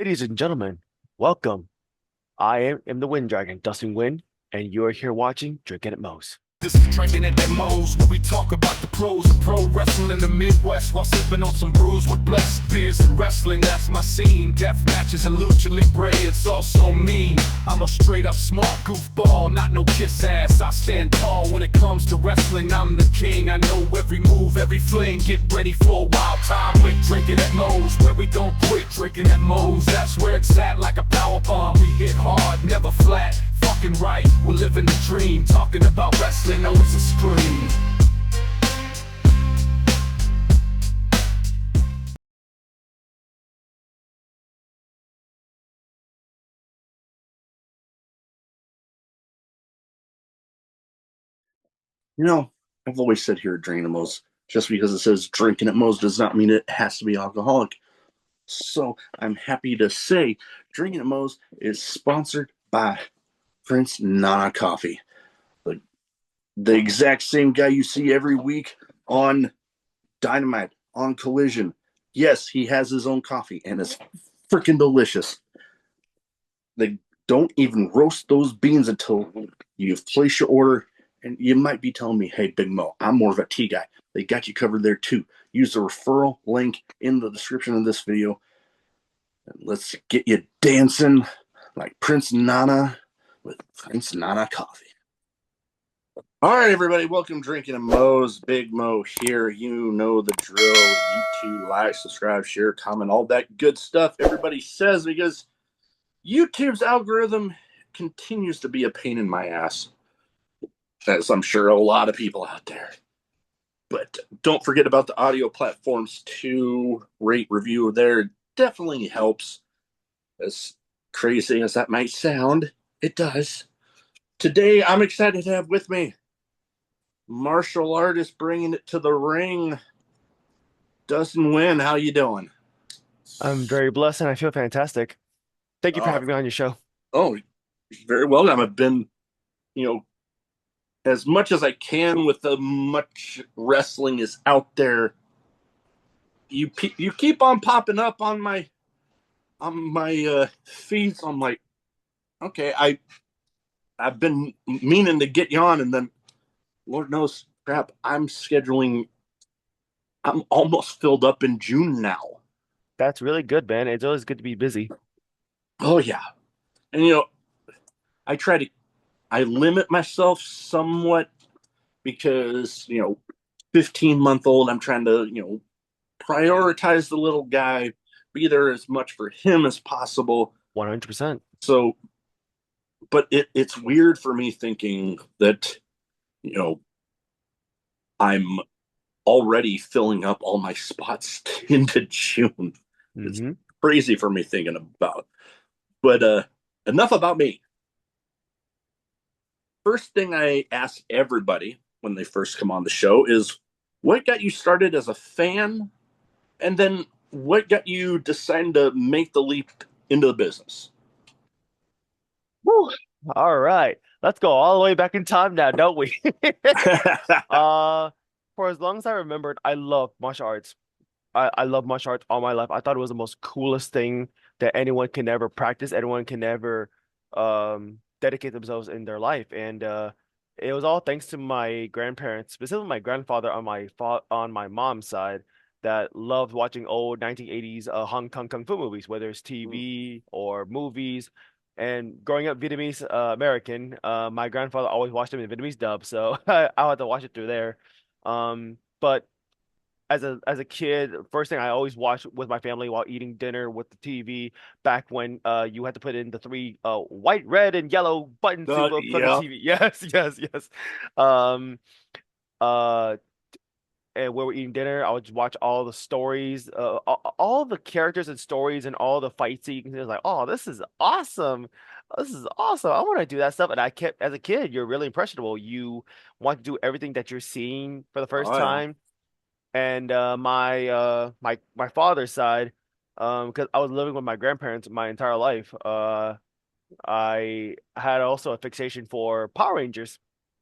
Ladies and gentlemen, welcome. I am the Wind Dragon, Dustin Nguyen, and you're here watching Drinkin' at Mo's. This is Drinkin' at Mo's, where we talk about the pros of pro wrestling in the Midwest while sipping on some brews with blessed beers and wrestling. That's my scene. Death matches and lucha libre, it's also mean. I'm a straight up smart goofball, not no kiss ass. I stand tall when it comes to wrestling. I'm the king. I know every move, every fling. Get ready for a wild time with Drinkin' at Mo's, where we don't quit. Drinkin' at Mo's, that's where it's at, like a power bomb. We hit hard, never flat. Fucking right, we're living the dream. Talking about wrestling, always a scream. You know, I've always said here at Drinkinatmos, just because it says drinking at Mo's does not mean it has to be alcoholic. So I'm happy to say Drinking at Mo's is sponsored by Prince Nana Coffee, the, the exact same guy you see every week on Dynamite, on Collision. Yes, he has his own coffee, and it's freaking delicious. They don't even roast those beans until you've placed your order. And you might be telling me, hey, Big Mo, I'm more of a tea guy. They got you covered there too. Use the referral link in the description of this video. And let's get you dancing like Prince Nana with Prince Nana Coffee. All right, everybody, welcome Drinking and Mo's. Big Mo here. You know the drill. YouTube, like, subscribe, share, comment, all that good stuff everybody says, because YouTube's algorithm continues to be a pain in my ass, as I'm sure a lot of people out there. But don't forget about the audio platforms to rate, review there. Definitely helps. As crazy as that might sound, it does. Today, I'm excited to have with me martial artist bringing it to the ring, Dustin Nguyen. How you doing? I'm very blessed and I feel fantastic. Thank you for Uh, having me on your show. oh, very well. I've been, you know, as much as I can with the much wrestling is out there. You keep on popping up on my feed. So I'm like, okay, I've been meaning to get you on, and then Lord knows, crap, I'm scheduling. I'm almost filled up in June now. That's really good, man. It's always good to be busy. Oh yeah, and I try to I limit myself somewhat because 15-month-old. I'm trying to prioritize the little guy, be there as much for him as possible. 100%. So, but it's weird for me thinking that you know I'm already filling up all my spots into June. It's Hmm. crazy for me thinking about. But enough about me. First thing I ask everybody when they first come on the show is what got you started as a fan, and then what got you deciding to make the leap into the business? Woo. All right. Let's go all the way back in time now, don't we? Uh, for as long as I remembered, I love martial arts. I love martial arts all my life. I thought it was the most coolest thing that anyone can ever practice, anyone can ever dedicate themselves in their life. And it was all thanks to my grandparents, specifically my grandfather on my mom's side, that loved watching old 1980s Hong Kong kung fu movies, whether it's TV or movies. And growing up Vietnamese American, my grandfather always watched them in Vietnamese dub, so I had to watch it through there. But as a kid, first thing I always watched with my family while eating dinner with the TV back when you had to put in the three white, red, and yellow buttons to put on the Yeah. TV. Yes, yes, yes. Um uh and when we're eating dinner, I would just watch all the stories, all the characters and stories and all the fight scenes. It was like, oh, this is awesome. This is awesome. I want to do that stuff. And I kept, as a kid, you're really impressionable. You want to do everything that you're seeing for the first Oh yeah. time. And my father's side, because I was living with my grandparents my entire life, I had also a fixation for Power Rangers.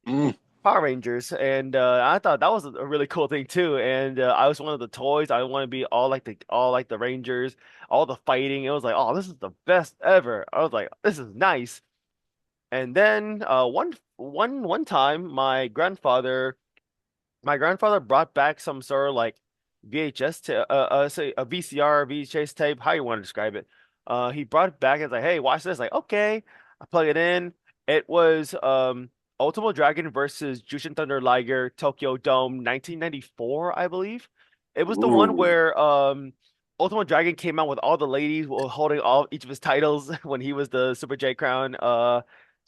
Mm. Power Rangers, and I thought that was a really cool thing too. And I was one of the toys. I want to be all like the Rangers, all the fighting. It was like, oh, this is the best ever. I was like, this is nice. And then one time, my grandfather brought back some sort of like VHS to say a VCR VHS tape, how you want to describe it. He brought it back and was like, "Hey, watch this." Like, okay, I plug it in. It was Ultimate Dragon versus Jushin Thunder Liger Tokyo Dome 1994, I believe. It was the one Ooh. where Ultimate Dragon came out with all the ladies holding all each of his titles when he was the Super J Crown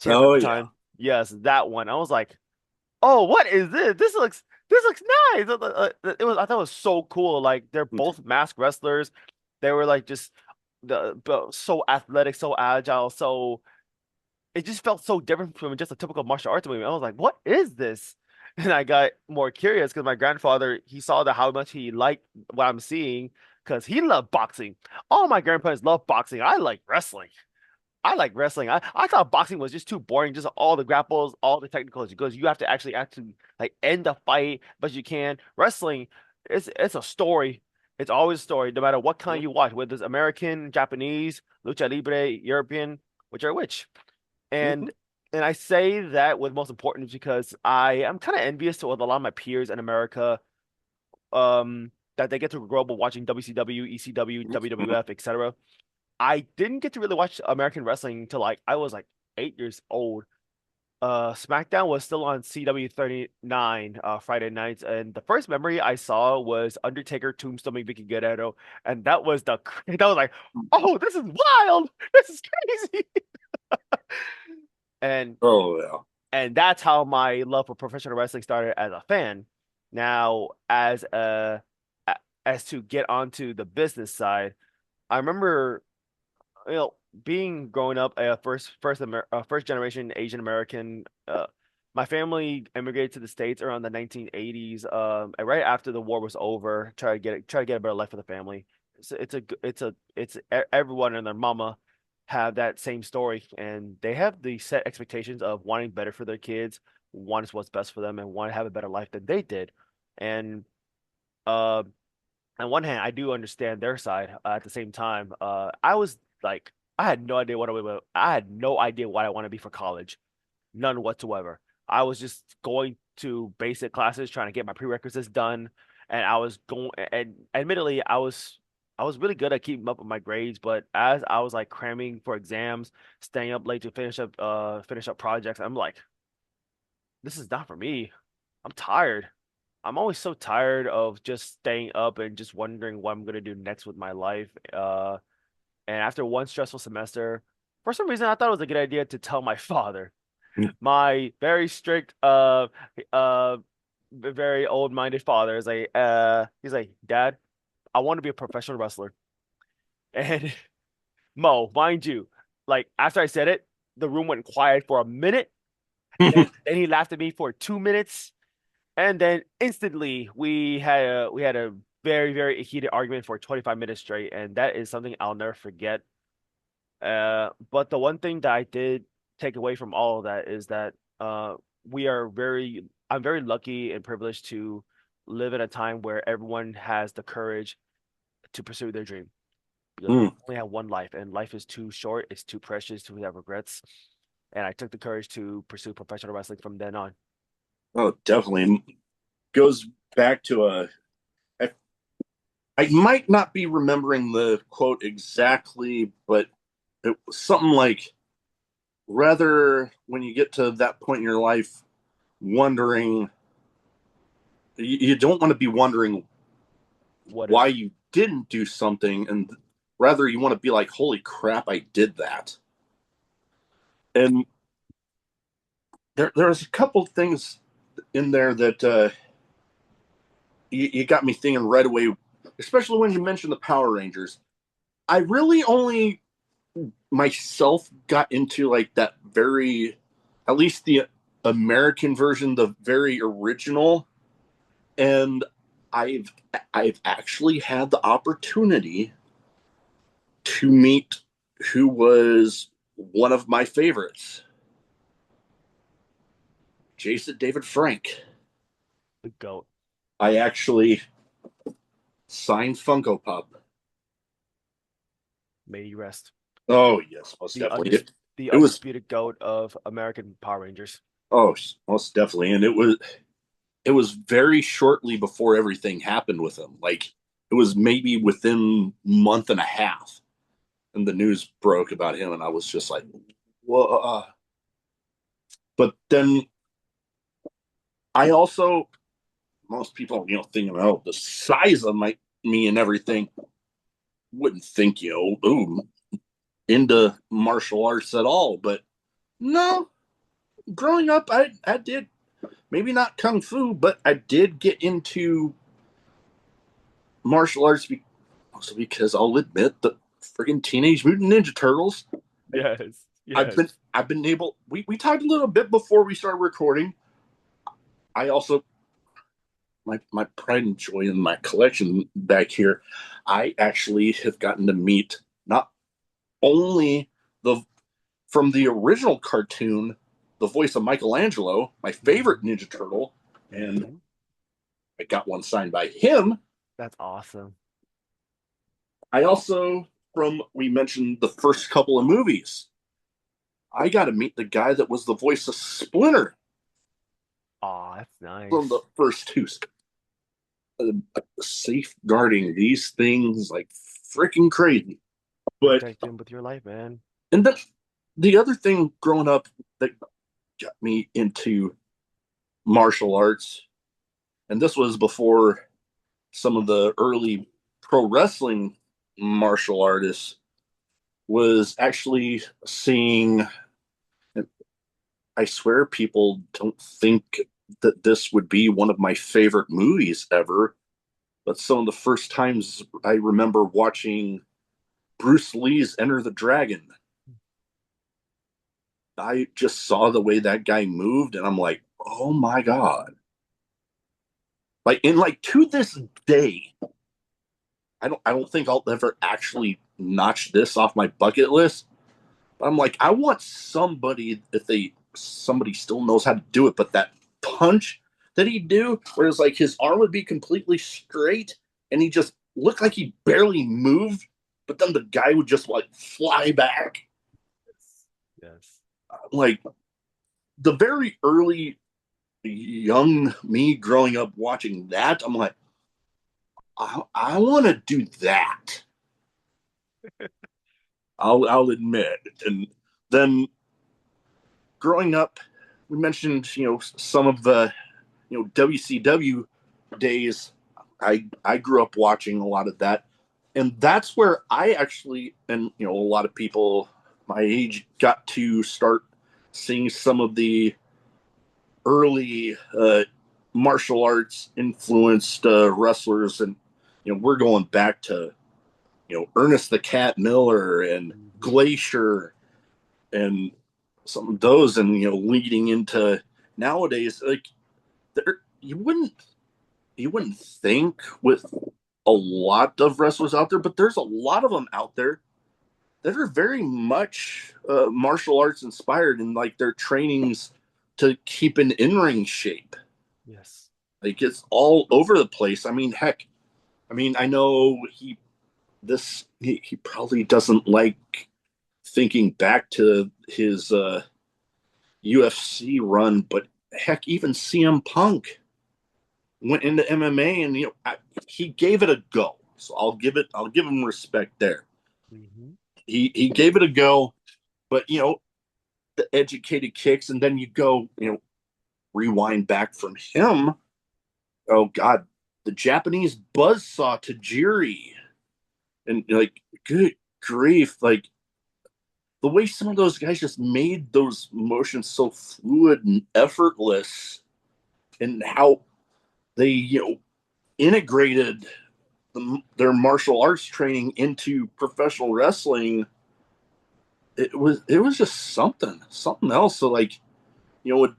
champ at Oh the yeah. time. Yes, that one. I was like, oh, what is this? This looks nice. It was I thought it was so cool. Like they're both masked wrestlers. They were like just but so athletic, so agile, so it just felt so different from just a typical martial arts movie. I was like, what is this? And I got more curious because my grandfather, he saw how much he liked what I'm seeing because he loved boxing. All my grandparents love boxing. I like wrestling. I like wrestling. I thought boxing was just too boring, just all the grapples, all the technicals, because you have to actually like end the fight, but you can. Wrestling, it's a story. It's always a story, no matter what kind you watch, whether it's American, Japanese, lucha libre, European, which are which. Mhm. And and I say that with most importance because I am kind of envious to a lot of my peers in America, that they get to grow up watching WCW, ECW, WWF, etc. I didn't get to really watch American wrestling until like I was like 8 years old. SmackDown was still on CW 39 Friday nights, and the first memory I saw was Undertaker tombstoning Vicky Guerrero, and that was that was like, oh, this is wild, this is crazy, and Oh yeah. that's how my love for professional wrestling started as a fan. Now, as to get onto the business side, I remember you know, being growing up a first generation Asian American, my family immigrated to the States around the 1980s, and right after the war was over, try to get a better life for the family. Everyone and their mama have that same story, and they have the set expectations of wanting better for their kids, wanting what's best for them, and want to have a better life than they did. And uh, on one hand, I do understand their side. At the same time, I was like, I had no idea I had no idea what I want to be for college, none whatsoever. I was just going to basic classes, trying to get my prerequisites done, and I was going. And admittedly, I was really good at keeping up with my grades, but as I was like cramming for exams, staying up late to finish up projects, I'm like, this is not for me. I'm tired. I'm always so tired of just staying up and just wondering what I'm gonna do next with my life. And after one stressful semester, for some reason, I thought it was a good idea to tell my father, my very strict, very old-minded father, is like, he's like, Dad, I want to be a professional wrestler. And Mo, mind you, like after I said it, the room went quiet for a minute. Then he laughed at me for 2 minutes. And then instantly we had a very heated argument for 25 minutes straight, and that is something I'll never forget. But the one thing that I did take away from all of that is that we are very I'm very lucky and privileged to live in a time where everyone has the courage to pursue their dream. Because we Mm. only have one life, and life is too short, it's too precious to have regrets. And I took the courage to pursue professional wrestling from then on. Oh, definitely goes back to I, I might not be remembering the quote exactly, but it was something like rather when you get to that point in your life, wondering you don't want to be wondering What why if? you didn't do something, and rather you want to be like, "Holy crap, I did that!" And there's a couple things in there that you got me thinking right away, especially when you mentioned the Power Rangers. I really only myself got into like that very, at least the American version, the very original, and I've I've actually had the opportunity to meet who was one of my favorites. Jason David Frank. The GOAT. I actually signed Funko Pop. May he rest. Oh yes, most The definitely. undis the It was undisputed GOAT of American Power Rangers. oh most definitely, and it was very shortly before everything happened with him. Like it was maybe within a month and a half, and the news broke about him, and I was just like, whoa. But then I also most people thinking, oh, the size of my me and everything wouldn't think ooh, into martial arts at all. But no, growing up, I did maybe not kung fu, but I did get into martial arts also because I'll admit the friggin' Teenage Mutant Ninja Turtles. I, Yes, I've been yes. I've been able. We talked a little bit before we started recording. I also my pride and joy in my collection back here. I actually have gotten to meet not only the from the original cartoon, the voice of Michelangelo, my favorite Mhm, Ninja Turtle, and mhm. I got one signed by him. That's awesome. I also, from we mentioned the first couple of movies, I got to meet the guy that was the voice of Splinter Aw, that's from the nice. first two. Safeguarding these things like freaking crazy. But Protect him with your life, man. and then the other thing growing up that got me into martial arts, and this was before some of the early pro wrestling martial artists, was actually seeing. I swear people don't think that this would be one of my favorite movies ever, but some of the first times I remember watching Bruce Lee's Enter the Dragon, I just saw the way that guy moved, and I'm like, oh my god! Like to this day, I don't think I'll ever actually notch this off my bucket list. But I'm like, I want somebody if somebody still knows how to do it, but that punch that he'd do, where it's like his arm would be completely straight and he just looked like he barely moved, but then the guy would just like fly back. Yes. Yes. Like the very early young me growing up watching that, I'm like, I want to do that. I'll admit. And then growing up, we mentioned some of the WCW days. I grew up watching a lot of that, and that's where I actually and a lot of people my age got to start seeing some of the early martial arts influenced wrestlers, and we're going back to Ernest the Cat Miller and Mhm. Glacier and some of those, and leading into nowadays, like there you wouldn't think with a lot of wrestlers out there, but there's a lot of them out there that are very much martial arts inspired, and like their trainings to keep an in-ring shape. Yes. Like it's all over the place. I mean, heck, I know he probably doesn't like thinking back to his UFC run, but heck, even CM Punk went into MMA, and he gave it a go. So I'll give him respect there. Hmm. He gave it a go, but the educated kicks, and then you go rewind back from him. Oh God, the Japanese buzzsaw Tajiri, and like good grief, like the way some of those guys just made those motions so fluid and effortless, and how they integrated their martial arts training into professional wrestling. It was just something else. So like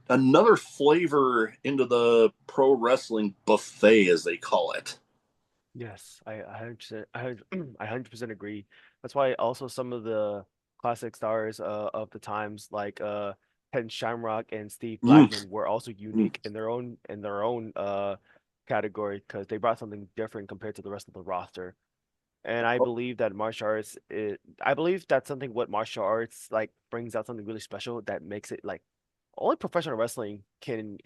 another flavor into the pro wrestling buffet, as they call it. Yes, I 100%, I 100% agree. That's why also some of the classic stars of the times like Ken Shamrock and Steve Mm. Blackman were also Mm. unique in their own category because they brought something different compared to the rest of the roster. And I Oh, believe that I believe that's something what martial arts like brings out something really special that makes it like only professional wrestling can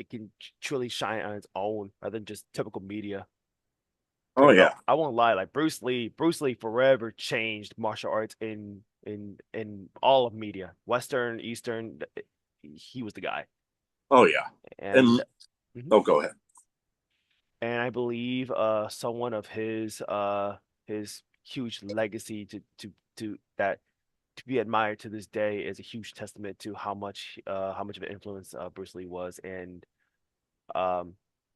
truly shine on its own rather than just typical media. oh Because yeah. I won't lie, like Bruce Lee forever changed martial arts in all of media, Western, Eastern. He was the guy, Oh yeah. And and mhm. oh, go ahead. And I believe someone of his huge legacy to that to be admired to this day is a huge testament to how much of an influence Bruce Lee was, and um,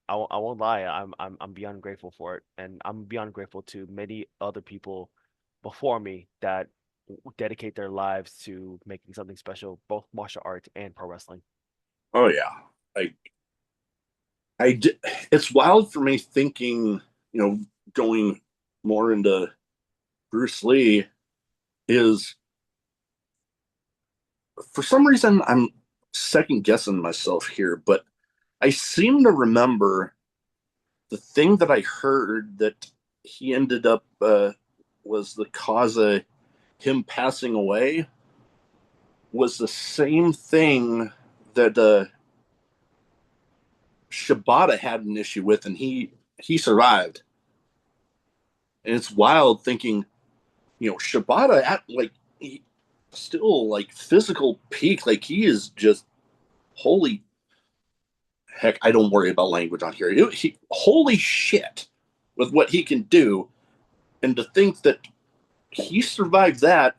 I won't lie, I'm beyond grateful for it, and I'm beyond grateful to many other people before me that dedicate their lives to making something special, both martial arts and pro wrestling. Oh yeah. I I di- it's wild for me thinking, going more into Bruce Lee is for some reason I'm second guessing myself here, but I seem to remember the thing that I heard that he ended up was the cause of him passing away was the same thing that Shibata had an issue with, and he survived. And it's wild thinking, Shibata at like he still like physical peak, like he is just holy heck. I don't worry about language on here. Holy shit with what he can do, and to think that he survived that,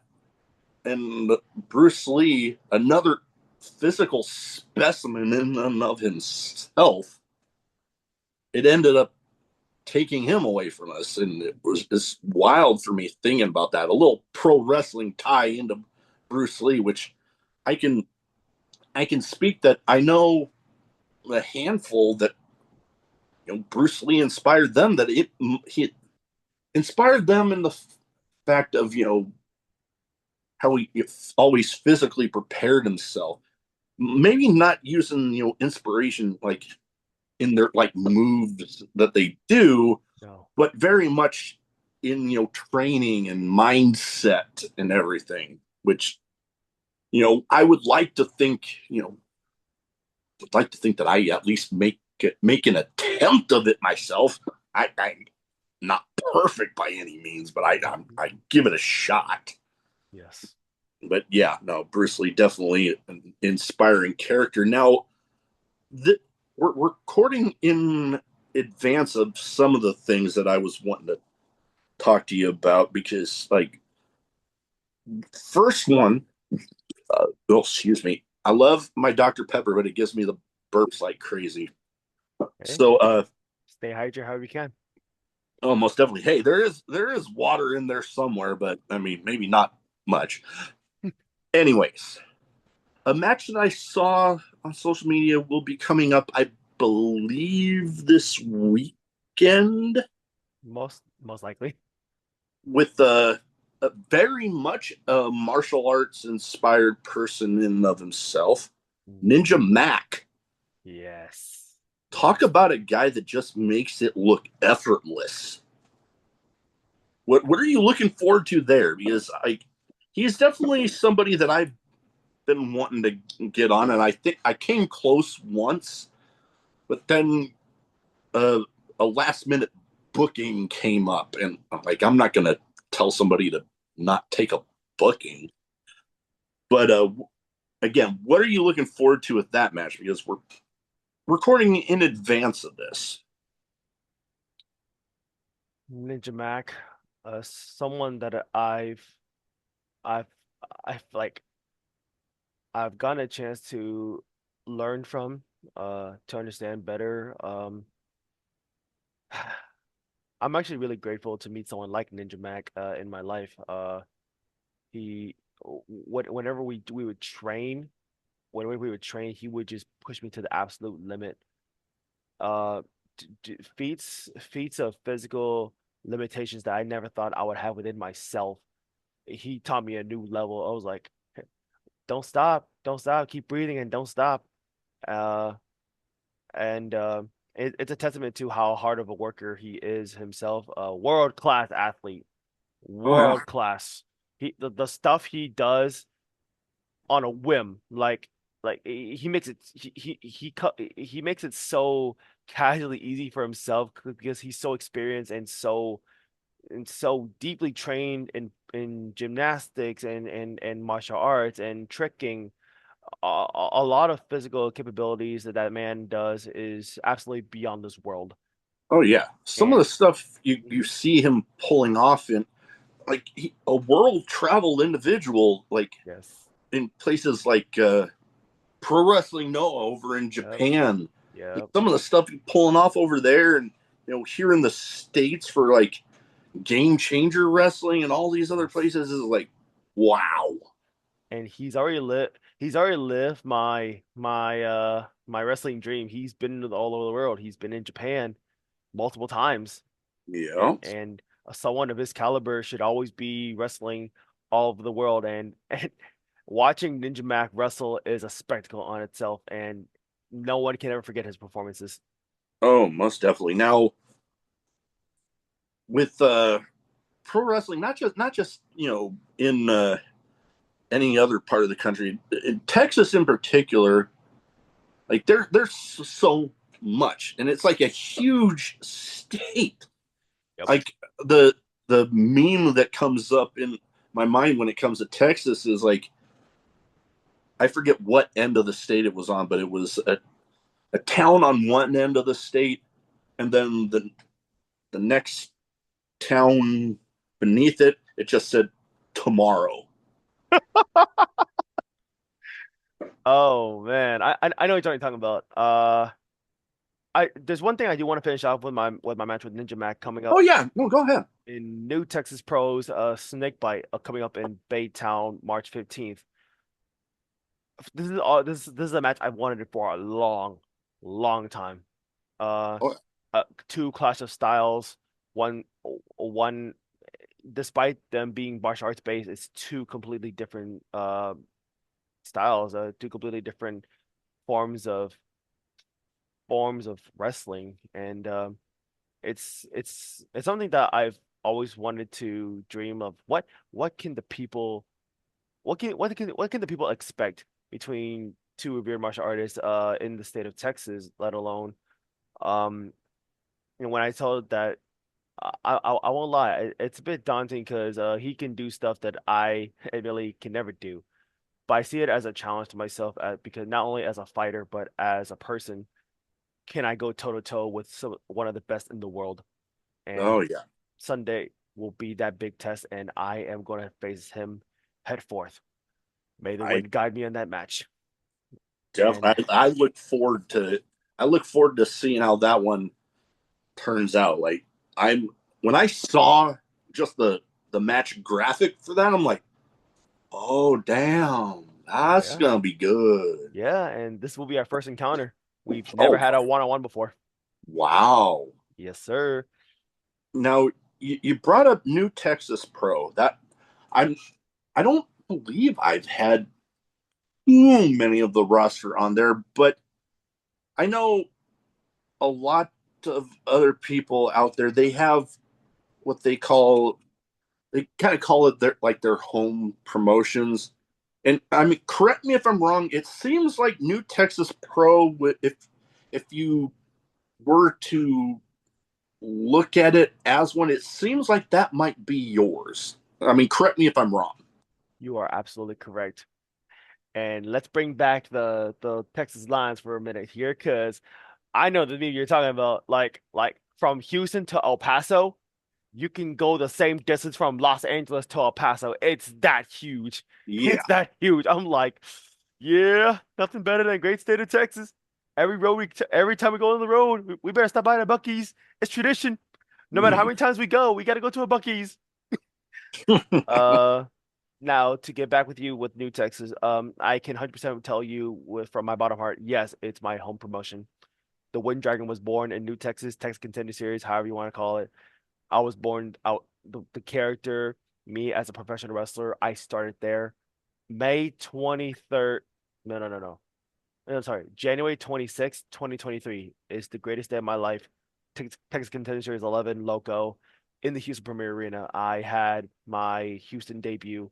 and Bruce Lee, another physical specimen in and of himself, it ended up taking him away from us, and it's wild for me thinking about that. A little pro wrestling tie into Bruce Lee, which I can I can speak that I know a handful that Bruce Lee inspired them. That he inspired them in the fact of how he always physically prepared himself. Maybe not using inspiration like in their like moves that they do, No. but very much in training and mindset and everything. Which I would like to think would like to think that I at least make an attempt of it myself. I'm not perfect by any means, but I give it a shot. Yes. But yeah, no, Bruce Lee definitely an inspiring character. Now, th- we're recording in advance of some of the things that I was wanting to talk to you about because, like, first one, oh, excuse me, I love my Dr. Pepper, but it gives me the burps like crazy. Okay. So, Stay hydrated however you can. oh, most definitely. Hey, there is water in there somewhere, but I mean, maybe not much. Anyways, a match that I saw on social media will be coming up, I believe, this weekend Most likely. with a very much a martial arts inspired person in and of himself, Ninja Mhm. Mack. Yes. Talk Yes. about a guy that just makes it look effortless. What are you looking forward to there? Because he's definitely somebody that I've been wanting to get on, and I think I came close once, but then uh, a last minute booking came up, and I'm not gonna tell somebody to not take a booking. But again, what are you looking forward to with that match? Because we're recording in advance of this. Ninja Mack, someone that I've I've like I've gotten a chance to learn from, to understand better. I'm actually really grateful to meet someone like Ninja Mack in my life. He, whenever we would train, whenever we would train, he would just push me to the absolute limit. Uh, feats of physical limitations that I never thought I would have within myself. He taught me a new level. I was like, don't stop, don't stop, keep breathing and don't stop. Uh, and it's a testament to how hard of a worker he is himself. A world class athlete, Oh yeah. world class. The stuff he does on a whim, like he makes it he makes it so casually easy for himself because he's so experienced and so deeply trained in gymnastics and martial arts and tricking. A lot of physical capabilities that that man does is absolutely beyond this world. Oh yeah. Some of And the stuff you see him pulling off in like a world traveled individual, like yes, in places like Pro Wrestling Noah over in yep, Japan. Like yep. some of the stuff he's pulling off over there, and here in the states for like Game Changer Wrestling and all these other Yes. places is like, wow. And he's already lived my wrestling dream. He's been all over the world. He's been in Japan multiple times. Yeah. And someone of his caliber should always be wrestling all over the world. And watching Ninja Mack wrestle is a spectacle on itself, and no one can ever forget his performances. Oh, most definitely. Now with pro wrestling, not just in any other part of the country, in Texas in particular, like there's so much, and it's like a huge state. Yep. Like the meme that comes up in my mind when it comes to Texas is like I forget what end of the state it was on, but it was a town on one end of the state, and then the next town beneath it, it just said tomorrow. Oh man, I know what you're talking about. I there's one thing I do want to finish off with my match with Ninja Mack coming Oh up yeah, no, go ahead. in New Texas Pros, Snakebite, coming up in Baytown, March 15th. This is a match I've wanted it for a long, long time. Uh, Oh, two clash of styles, one despite them being martial arts based, it's two completely different styles, two completely different forms of wrestling, and it's something that I've always wanted to dream of. What can the people what can the people expect between two revered martial artists in the state of Texas, let alone um and when I told that I won't lie, it's a bit daunting because he can do stuff that I admittedly can never do. But I see it as a challenge to myself because not only as a fighter but as a person, can I go toe to toe with one of the best in the world? oh And yeah. Sunday will be that big test, and I am going to face him head forth. May the I wind guide me in that match. And definitely. I look forward to seeing how that one turns out. Like I'm when I saw just the match graphic for that, I'm like, oh damn, that's yeah, gonna be good. yeah, and this will be our first encounter. We've never Oh had a one-on-one before. wow. Yes, sir. Now you brought up New Texas Pro. That I'm I don't believe I've had too many of the roster on there, but I know a lot of other people out there. They have what they kind of call it their home promotions. And I mean, correct me if I'm wrong. It seems like New Texas Pro, if you were to look at it as one, it seems like that might be yours. I mean, correct me if I'm wrong. You are absolutely correct. And let's bring back the Texas Lions for a minute here, because I know the meme you're talking about. Like from Houston to El Paso, you can go the same distance from Los Angeles to El Paso. It's that huge. Yeah. It's that huge. I'm like, yeah, nothing better than great state of Texas. Every time we go on the road, we better stop by the Buc-ee's. It's tradition. No matter how many times we go, we got to go to a Buc-ee's. Uh, Now to get back with you with New Texas, I can 100% tell you from my bottom heart, yes, it's my home promotion. The Wind Dragon was born in New Texas, Texas Contender Series, however you want to call it. I was born out the character, me as a professional wrestler, I started there. May 23rd. No, no, no, no. No, sorry. January 26th, 2023 is the greatest day of my life. Texas Contender Series 11 Loco in the Houston Premier Arena. I had my Houston debut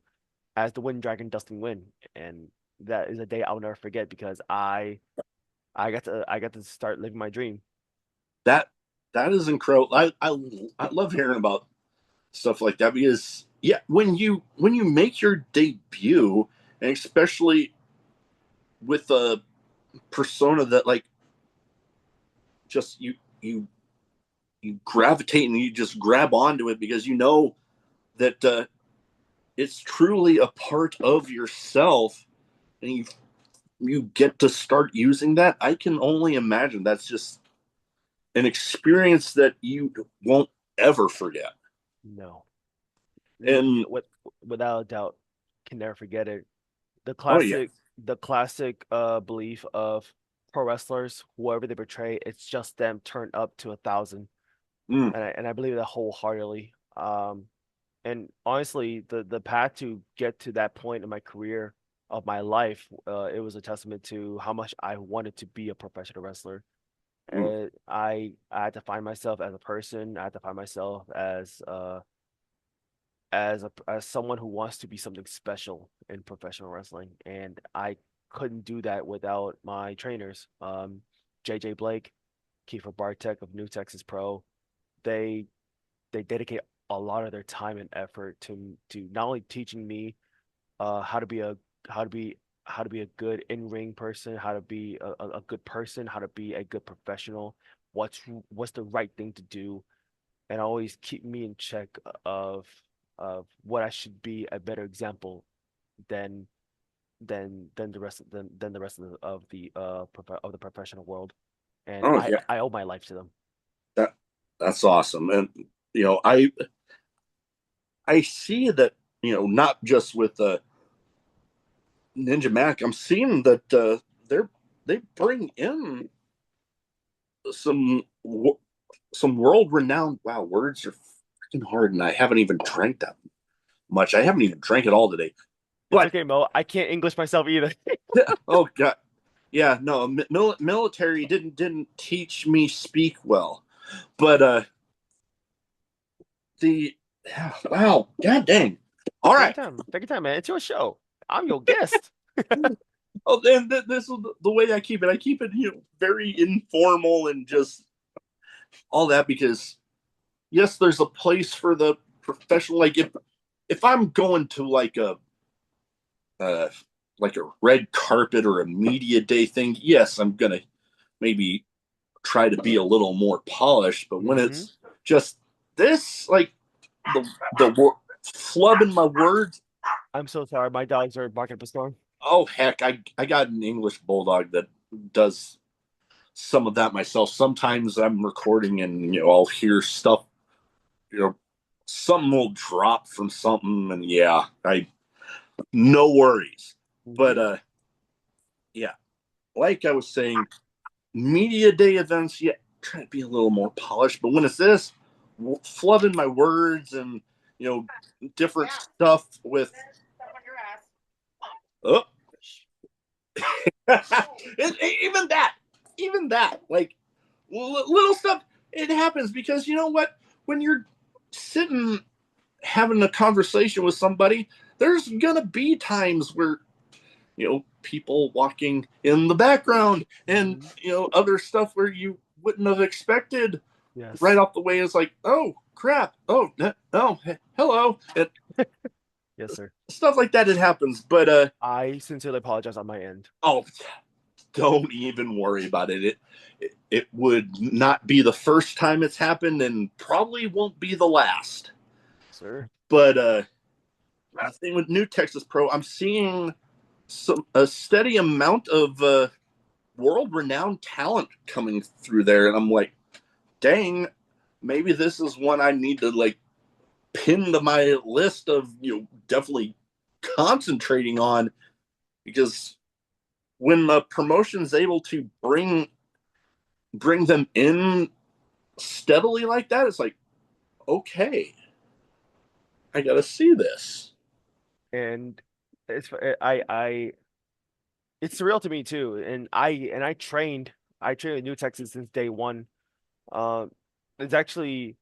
as the Wind Dragon Dustin Nguyen, and that is a day I'll never forget because I got to start living my dream. That that is incredible. I love hearing about stuff like that because yeah, when you make your debut, and especially with a persona that like just you gravitate and you just grab onto it because you know that it's truly a part of yourself, and you get to start using that. I can only imagine that's just an experience that you won't ever forget. No, And with without a doubt, can never forget it. The oh yeah, classic, the classic belief of pro wrestlers, whoever they portray, it's just them turned up to 1,000, mm, and I believe that wholeheartedly. And honestly, the path to get to that point in my career of my life, it was a testament to how much I wanted to be a professional wrestler. mm. I had to find myself as a person. I had to find myself as someone who wants to be something special in professional wrestling, and I couldn't do that without my trainers. JJ Blake, Kiefer Bartek of New Texas Pro. They they dedicate a lot of their time and effort to not only teaching me how to be a how to be how to be a good in-ring person, how to be a good person, how to be a good professional, what's the right thing to do, and always keep me in check of of what I should be a better example than than the rest of the professional world. And Oh I yeah, I owe my life to them. that that's awesome. And you know, I see that not just with Ninja Mack. I'm seeing that they're they bring in some some world renowned. Wow, words are freaking hard, and I haven't even drank that much. I haven't even drank it all today. It's But okay, Mo. I can't English myself either. oh god, yeah, no, military didn't teach me speak well. But the wow, god dang. All Take your right. time. Take your time, man. It's your show. I'm your guest. Oh, and this is the way I keep it. I keep it very informal and just all that because yes, there's a place for the professional. Like if I'm going to uh like a red carpet or a media day thing, yes, I'm gonna maybe try to be a little more polished. But when Hmm. it's just this, like the the flubbing my words. I'm so sorry. My dogs are barking up a storm. Oh heck, I got an English bulldog that does some of that myself. Sometimes I'm recording and I'll hear stuff, you know, something will drop from something, and yeah, I no worries. But Hmm. yeah, like I was saying, media day events, yeah, try to be a little more polished. But when it's this, flooding my words and you know different stuff with oh, even that, like little stuff, it happens because you know what? When you're sitting having a conversation with somebody, there's gonna be times where people walking in the background and Hmm. other stuff where you wouldn't have expected right Yes. off the way. It's like, oh crap, oh hello, and Yes, sir. stuff like that. It happens, but I sincerely apologize on my end, oh, don't even worry about it. It would not be the first time it's happened, and probably won't be the last. sir. But the thing with New Texas Pro, I'm seeing a steady amount of world renowned talent coming through there, and I'm like, dang, maybe this is one I need to like pin to my list of definitely concentrating on because when the promotion's able to bring them in steadily like that, it's like, okay, I gotta see this. And it's I it's surreal to me too. And I trained with New Texas since day one. Um, it's actually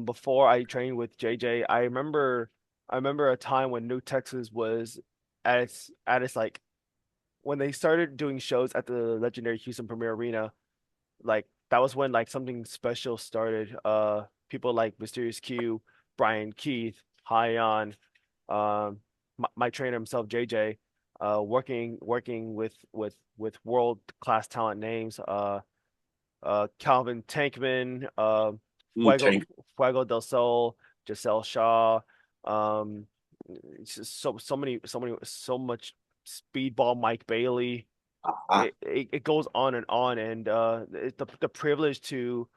before I trained with JJ. I remember a time when New Texas was at its like when they started doing shows at the legendary Houston Premier Arena. Like that was when like something special started. People like Mysterious Q, Brian Keith, Hyon, my trainer himself, JJ, working with world class talent names. Calvin Tankman, Fuego Tank. Fuego del Sol, Giselle Shaw. Um, it's just so much speedball Mike Bailey. Ah, It goes on, and the privilege to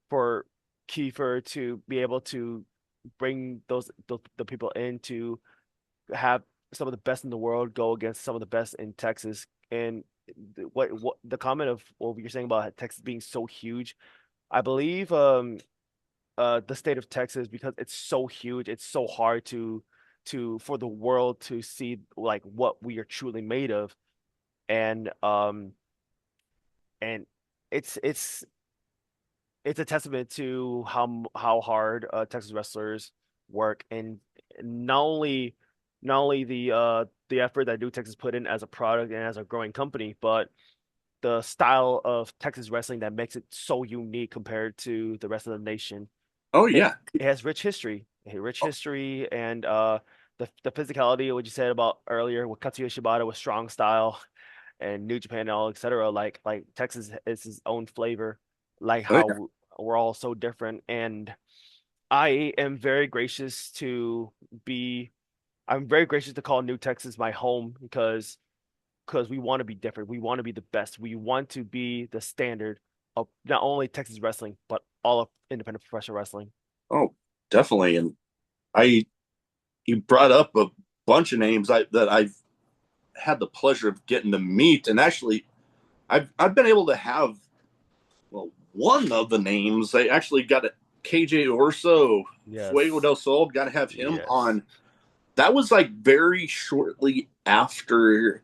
for Kiefer to be able to bring the people in to have some of the best in the world go against some of the best in Texas. And what the comment of what you're saying about Texas being so huge, I believe the state of Texas, because it's so huge, it's so hard to for the world to see like what we are truly made of. And and it's it's a testament to how hard Texas wrestlers work, and not only the effort that New Texas put in as a product and as a growing company, but the style of Texas wrestling that makes it so unique compared to the rest of the nation. oh It yeah. it has rich history, and the physicality, what you said about earlier with Katsuya Shibata with strong style and New Japan and all, etc. Like Texas is its own flavor, like Oh yeah. how we're all so different. And I am very gracious to be I'm very gracious to call New Texas my home because we want to be different. We want to be the best. We want to be the standard of not only Texas wrestling, but all of independent professional wrestling. Oh, definitely. And I you brought up a bunch of names that I've had the pleasure of getting to meet, and actually I've been able to have well one of the names. I actually got a KJ Orso, Fuego Yes. del Sol. Got to have him Yes. on. That was like very shortly after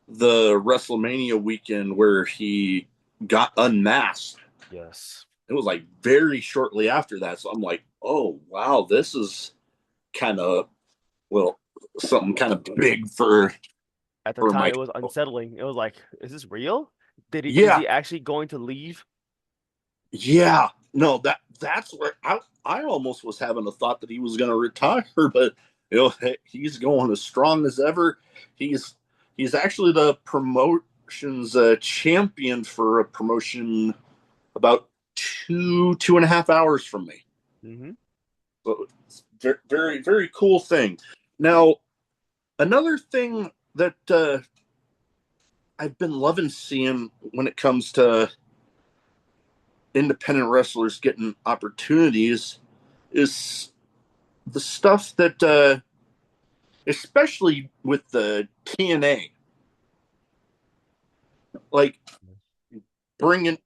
the WrestleMania weekend where he got unmasked. Yes. It was like very shortly after that. So I'm like, oh wow, this is kind of well something kind of big At the for time, my it was unsettling. It was like, is this real? Is yeah, he actually going to leave? yeah. No, that's where I almost was having a thought that he was going to retire, but he's going as strong as ever. He's he's actually the promotion's champion for a promotion about 2.5 hours from me. Hmm. So it's very very cool thing. Now another thing that I've been loving seeing when it comes to independent wrestlers getting opportunities is the stuff that, especially with the TNA, like bringing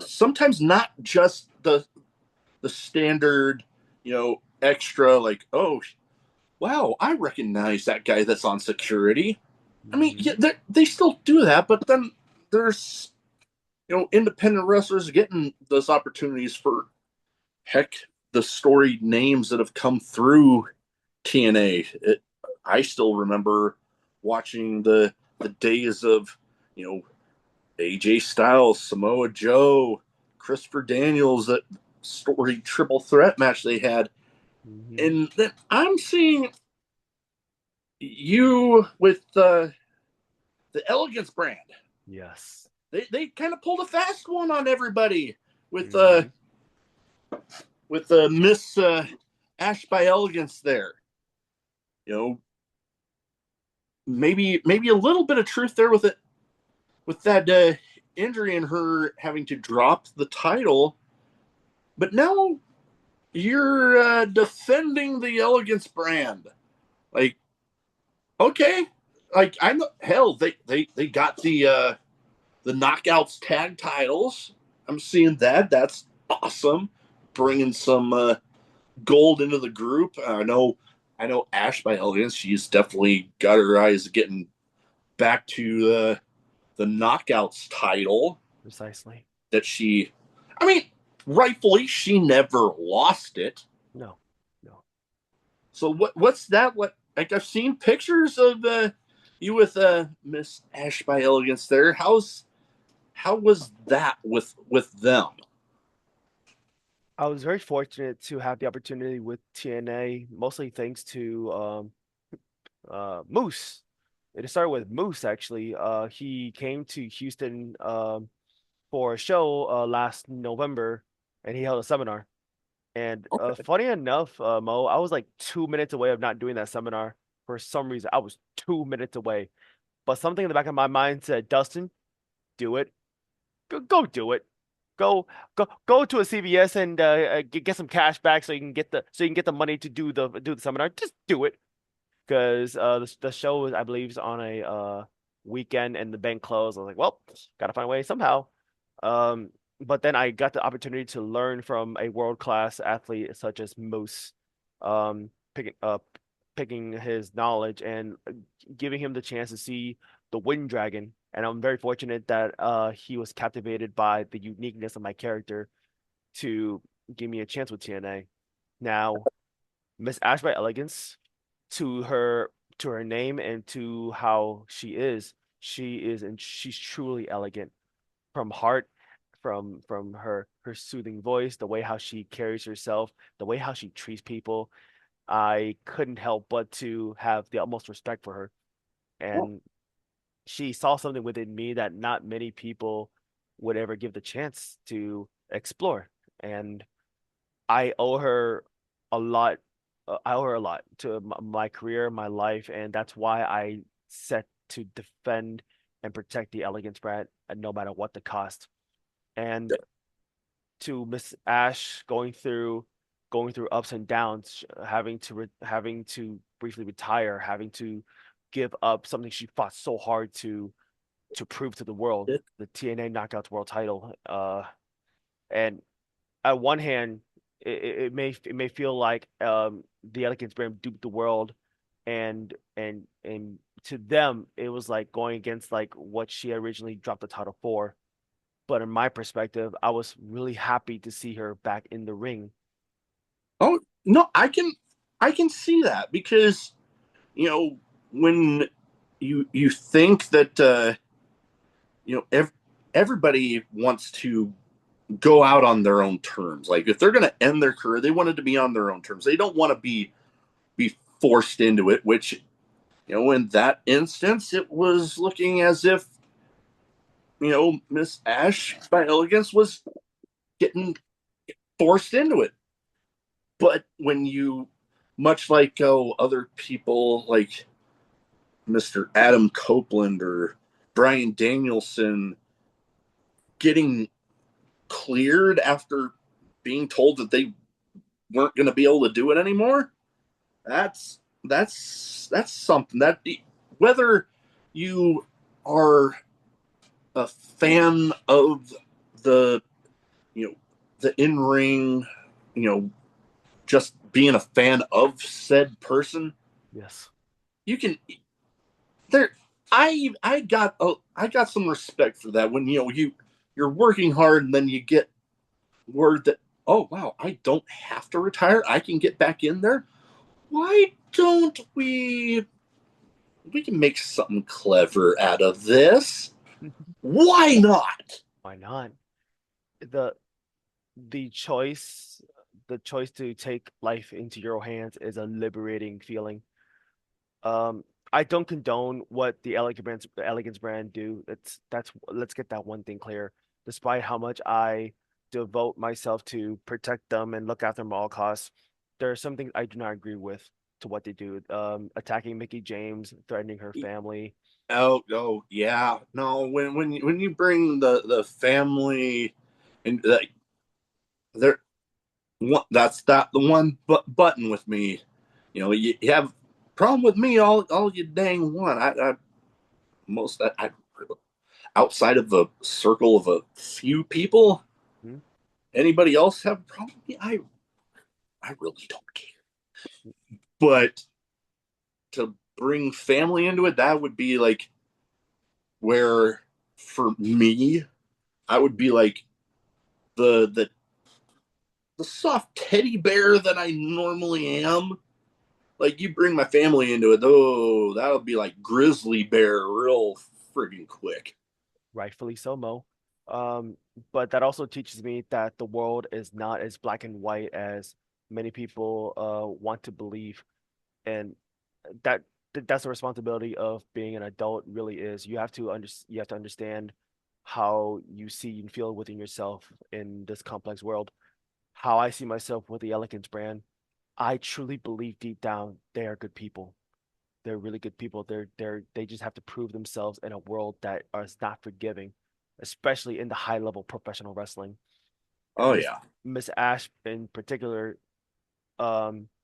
sometimes not just the standard, extra like, oh wow, I recognize that guy that's on security. I mean, Hmm. yeah, they still do that, but then there's independent wrestlers getting those opportunities for heck the storied names that have come through TNA. I still remember watching the days of you know AJ Styles, Samoa Joe, Christopher Daniels, that storied triple threat match they had, Hmm. and then I'm seeing you with the Elegance brand. Yes. They kind of pulled a fast one on everybody with Hmm. Miss Ash by Elegance there. You know, maybe a little bit of truth there with it with that injury and her having to drop the title. But now you're defending the Elegance brand. Like, okay, like I know, hell, they got the Knockouts tag titles. I'm seeing that. That's awesome. Bringing some gold into the group. I know. I know Ash by Elegance, she's definitely got her eyes getting back to the Knockouts title Precisely. that she, I mean, rightfully, she never lost it. No, no. So what's that? What, like, I've seen pictures of you with Miss Ash by Elegance there. How was that with them? I was very fortunate to have the opportunity with TNA, mostly thanks to Moose. It started with Moose actually. He came to Houston for a show last November, and he held a seminar. And Okay. funny enough, Mo, I was like 2 minutes away of not doing that seminar for some reason. I was 2 minutes away, but something in the back of my mind said, "Dustin, do it. Go do it. Go to a CVS and get some cash back so you can get the money to do the seminar. Just do it." Because the show was, I believe, is on a weekend and the bank closed. I was like, well, gotta find a way somehow. Um, but then I got the opportunity to learn from a world-class athlete such as Moose, picking his knowledge and giving him the chance to see the Wind Dragon. And I'm very fortunate that he was captivated by the uniqueness of my character to give me a chance with TNA. Now, Miss Ash by Elegance, to her to her name and to how she is and she's truly elegant from heart, from her soothing voice, the way how she carries herself, the way how she treats people. I couldn't help but to have the utmost respect for her. Well, And she saw something within me that not many people would ever give the chance to explore. And I owe her a lot. I owe her a lot to my career, my life, and that's why I set to defend and protect the elegance brand, no matter what the cost. And to Miss Ash going through ups and downs, having to briefly retire, having to give up something she fought so hard to prove to the world, the TNA Knockouts World Title. And at one hand, it may feel like the Elegance brand duped the world, and to them it was like going against like what she originally dropped the title for. But in my perspective, I was really happy to see her back in the ring. oh no, I can see that because when you think that everybody wants to go out on their own terms. Like if they're going to end their career, they want it to be on their own terms. They don't want to be forced into it. Which in that instance, it was looking as if Miss Ash by Elegance was getting forced into it. But when you, much like other people like Mr. Adam Copeland or Brian Danielson getting cleared after being told that they weren't going to be able to do it anymore, that's something that whether you are a fan of the you know the in-ring, you know just being a fan of said person, Yes. you can there I got some respect for that when you're working hard and then you get word that, oh wow, I don't have to retire, I can get back in there. Why don't we can make something clever out of this? Why not? Why not? The the choice the choice to take life into your hands is a liberating feeling. Um, I don't condone what the Elegance brand do. That's let's get that one thing clear. Despite how much I devote myself to protect them and look after them at all costs, there are some things I do not agree with to what they do. Attacking Mickey James, threatening her family. Oh yeah, no. When you bring the family and like there, that's that the one button with me. You have a problem with me all you dang want. I most I outside of the circle of a few people. Hmm? Anybody else have a problem with me? I really don't care. But to bring family into it, that would be like where for me, I would be like the the soft teddy bear that I normally am. Like you bring my family into it, oh, that'll be like grizzly bear real friggin' quick. Rightfully so, Mo. Um, but that also teaches me that the world is not as black and white as many people want to believe, and that that's the responsibility of being an adult. Really is. You have to understand how you see and feel within yourself in this complex world. How I see myself with the Elegance brand, I truly believe deep down they are good people. They're really good people. They just have to prove themselves in a world that is not forgiving, especially in the high level professional wrestling. Oh Miss yeah. Miss Ash in particular,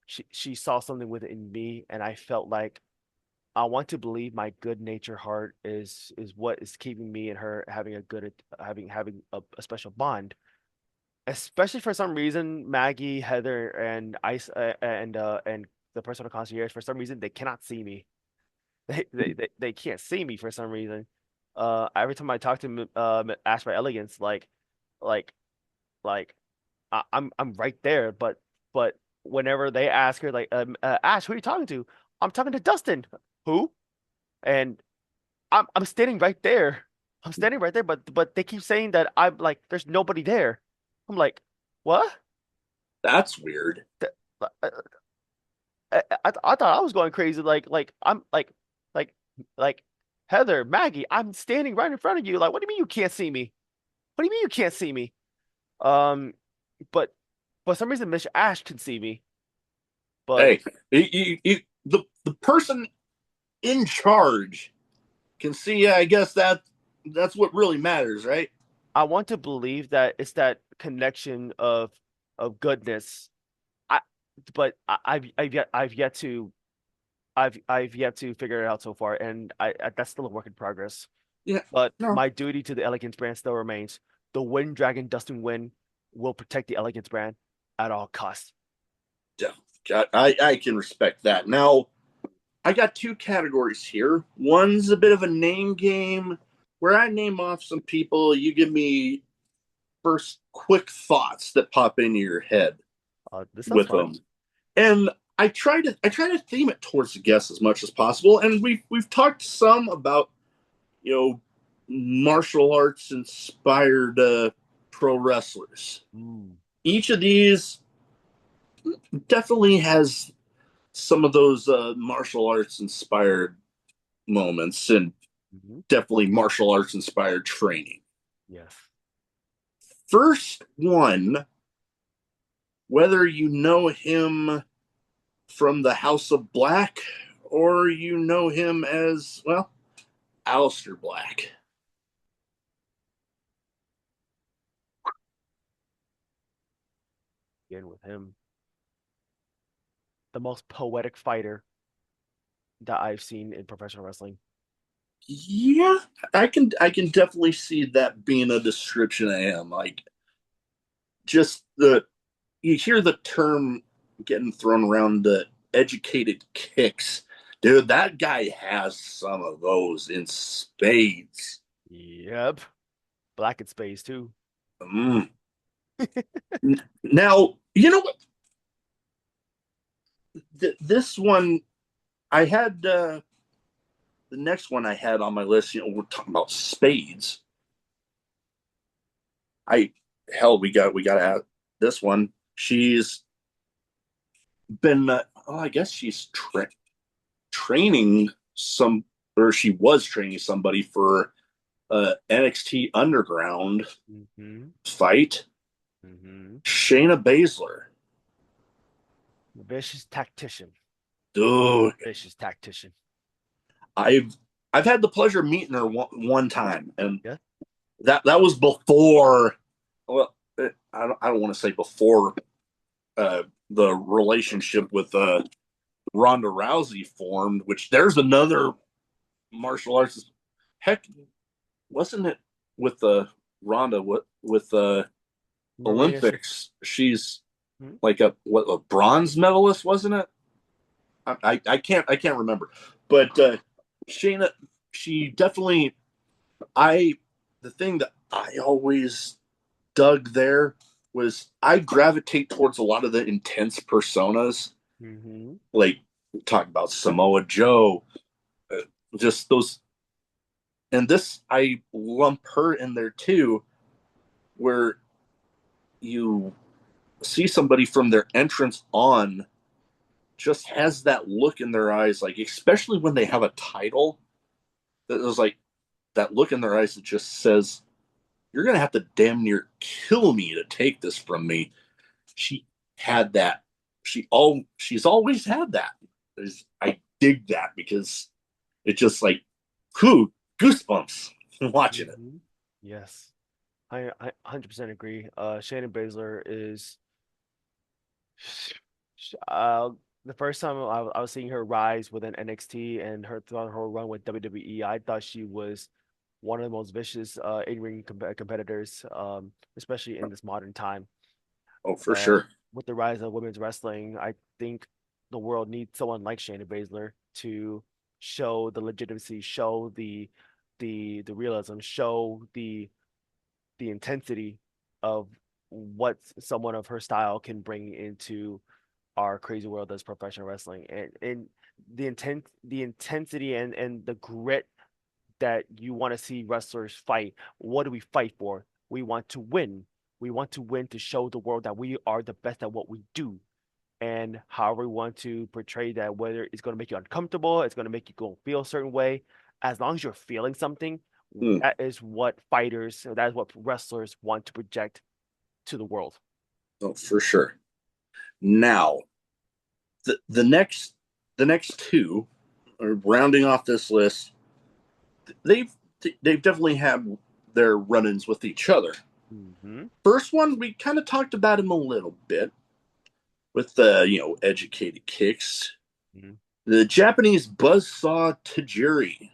she saw something within me, and I felt like I want to believe my good nature heart is what is keeping me and her having a good having a special bond. Especially for some reason, Maggie, Heather, and Ice and the personal concierge, for some reason they cannot see me. They can't see me for some reason. Every time I talk to Ash by Elegance, like like I'm right there, but whenever they ask her Ash, who are you talking to? I'm talking to Dustin. Who? And I'm standing right there. I'm standing right there, but they keep saying that I'm like there's nobody there. I'm like, what? That's weird. Th- I, I thought I was going crazy. I'm like like Heather, Maggie, I'm standing right in front of you. Like, what do you mean you can't see me? What do you mean you can't see me? Um, but for some reason, Miss Ash can see me. But Hey, the person in charge can see. I guess that's what really matters, right? I want to believe that it's that connection of goodness. I but I've yet to figure it out so far, and that's still a work in progress. Yeah. But No. my duty to the Elegance brand still remains. The Wind Dragon Dustin Nguyen will protect the Elegance brand at all costs. Yeah. I can respect that. Now, I got two categories here. One's a bit of a name game where I name off some people. You give me first quick thoughts that pop into your head This sounds with fun. them, and I try to theme it towards the guests as much as possible. And we've talked some about you know martial arts inspired pro wrestlers. Mm, Each of these definitely has some of those martial arts inspired moments and hmm definitely martial arts inspired training. Yes. First one, whether you know him from the House of Black or you know him as, well, Aleister Black. Again with him, the most poetic fighter that I've seen in professional wrestling. Yeah, I can definitely see that being a description of him. Like just the you hear the term getting thrown around, the educated kicks. Dude, that guy has some of those in spades. Yep. Black in space too. Mm. Now, you know what? This one, I had the next one I had on my list. We're talking about spades. I we got to add this one. She's been, I guess she's training some, or she was training somebody for NXT Underground hmm fight. hmm Shayna Baszler, Vicious tactician. dude, Vicious tactician. I've I've had the pleasure of meeting her one time, and Yeah. that was before. Well, I don't want to say before the relationship with Ronda Rousey formed. Which there's another martial arts. Heck, wasn't it with Ronda with Maria Ship. Olympics? She's like a bronze medalist, wasn't it? I can't remember, but Shayna, she definitely I the thing that I always dug there was I gravitate towards a lot of the intense personas, Hmm. like talk about Samoa Joe, uh, just those, and this I lump her in there too, where you see somebody from their entrance on just has that look in their eyes, like especially when they have a title, that was like that look in their eyes that just says, "You're gonna have to damn near kill me to take this from me." She had that. She's always had that. I dig that because it's just like, whew, goosebumps watching it. Hmm. Yes, I 100% agree. Shayna Baszler is uh the first time I was seeing her rise within NXT and her throughout her run with WWE, I thought she was one of the most vicious in-ring competitors, especially in this modern time. Oh, for But sure. with the rise of women's wrestling, I think the world needs someone like Shayna Baszler to show the legitimacy, show the realism, show the intensity of what someone of her style can bring into our crazy world that's professional wrestling. And the intensity and the grit that you want to see wrestlers fight. What do we fight for? We want to win. We want to win to show the world that we are the best at what we do. And however we want to portray that, whether it's going to make you uncomfortable, it's going to make you go feel a certain way, as long as you're feeling something, Mm, that is what fighters, that is what wrestlers want to project to the world. oh, for sure. Now, the the next two are rounding off this list. They've they've definitely had their run-ins with each other. Hmm. First one, we kind of talked about him a little bit with the educated kicks. The Japanese buzzsaw Tajiri.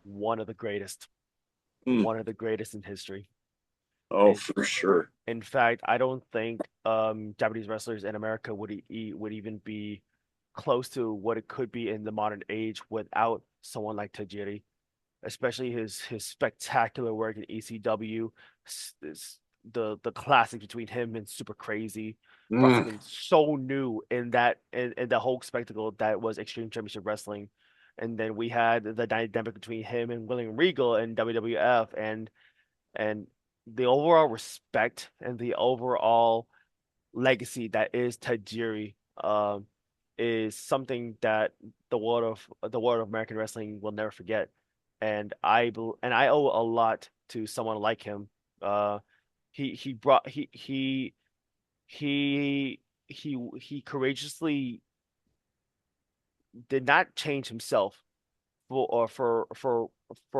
One of the greatest, Mm. one of the greatest in history. Oh, And for sure. in fact, I don't think Japanese wrestlers in America would even be close to what it could be in the modern age without someone like Tajiri, especially his spectacular work in ECW, the classic between him and Super Crazy brought Mm. something so new in that in the whole spectacle that was Extreme Championship Wrestling. And then we had the dynamic between him and William Regal in WWF, and the overall respect and the overall legacy that is Tajiri is something that the world of American wrestling will never forget. And I owe a lot to someone like him. Uh, he brought he courageously did not change himself for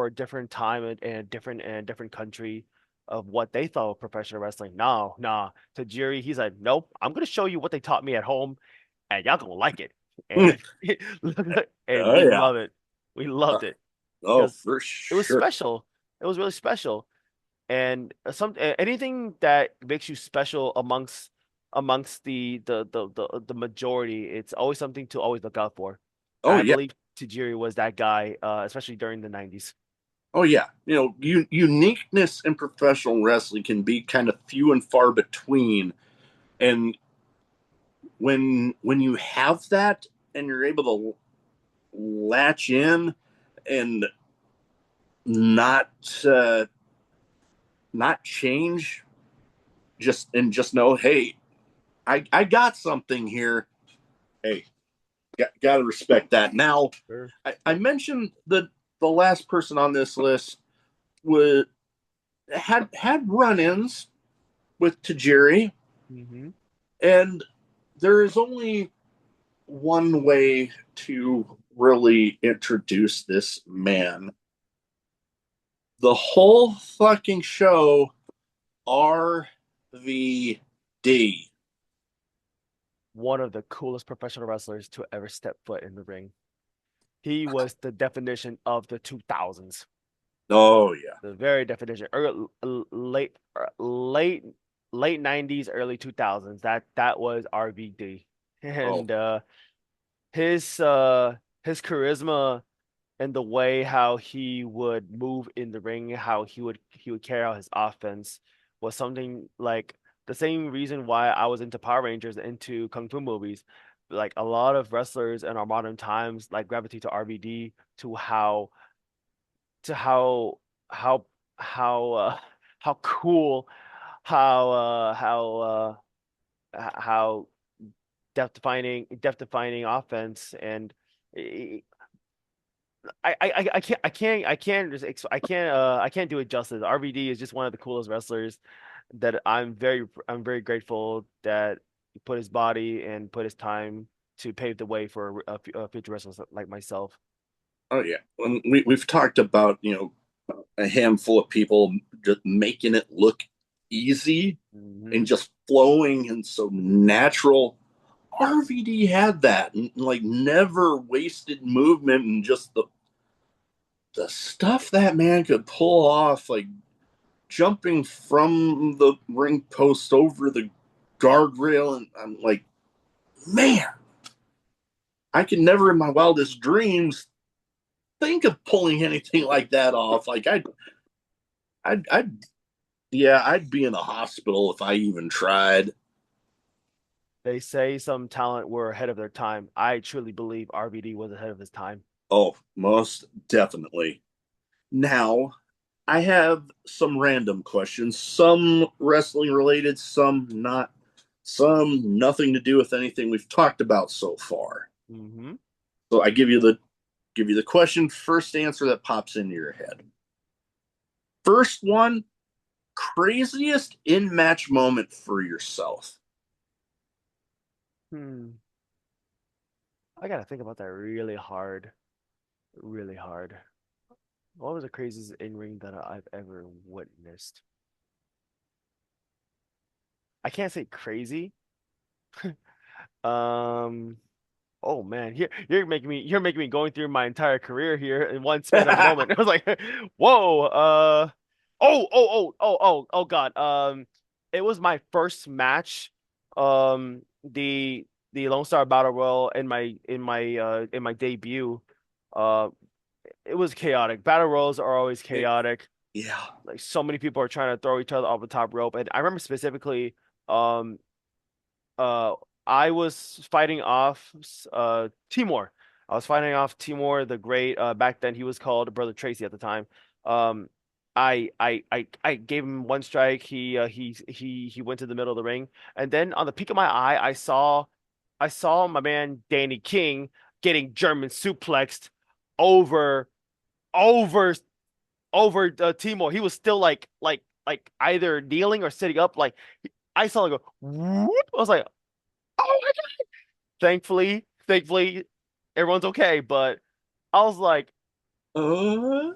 a different time and a different country of what they thought of professional wrestling. No, nah. Tajiri, he's like, nope. I'm gonna show you what they taught me at home, and y'all gonna like it. And and Oh we yeah. love it. We Uh, loved it oh, because for it was sure. special. It was really special. And anything that makes you special amongst the majority, it's always something to always look out for. Oh I yeah. believe Tajiri was that guy, especially during the 90s. Oh yeah. Uniqueness in professional wrestling can be kind of few and far between, and when you have that and you're able to latch in and not not change, just know, hey, I got something here. Hey, got to respect that. Now, Sure. I mentioned the last person on this list was had run-ins with Tajiri, Hmm. and there is only one way to really introduce this man. The whole fucking show, RVD. One of the coolest professional wrestlers to ever step foot in the ring. He was the definition of the 2000s, Oh yeah. the very definition. Late 90s, early 2000s. That was RVD. Oh, and his charisma and the way how he would move in the ring, how he would carry out his offense was something like the same reason why I was into Power Rangers, into Kung Fu movies. Like a lot of wrestlers in our modern times like gravitate to RVD to to how how how how cool, how death defining offense. And I can't do it justice. RVD is just one of the coolest wrestlers that I'm very grateful that he put his body and put his time to pave the way for future wrestlers like myself. oh yeah. When we've talked about, a handful of people just making it look easy and Hmm. just flowing and so natural. RVD had that, and like never wasted movement, and just the stuff that man could pull off, like jumping from the ring post over the guardrail. And I'm like, man, I could never in my wildest dreams think of pulling anything like that off. Like I'd yeah, I'd be in a hospital if I even tried. They say some talent were ahead of their time. I truly believe RVD was ahead of his time. Oh, most definitely. Now, I have some random questions, some wrestling related, some not, some nothing to do with anything we've talked about so far. Hmm. So I give you the question, first answer that pops into your head. First one, craziest in match moment for yourself. Hmm. I gotta think about that really hard, really hard. What was the craziest in ring that I've ever witnessed? I can't say crazy. Um, oh man, you're making me going through my entire career here in one span of a moment. I was like, whoa, oh God. It was my first match. The Lone Star Battle Royal in my debut. Uh, it was chaotic. Battle royals are always chaotic. Yeah. Like so many people are trying to throw each other off the top rope, and I remember specifically, um, uh I was fighting off Timor. I was fighting off Timor the Great. Back then he was called Brother Tracy at the time. Um I gave him one strike. He went to the middle of the ring. And then on the peak of my eye, I saw my man Danny King getting German suplexed over over Timor. He was still like either kneeling or sitting up. Like I saw like go whoop. I was like, oh my God. Thankfully, everyone's okay. But I was like, Uh,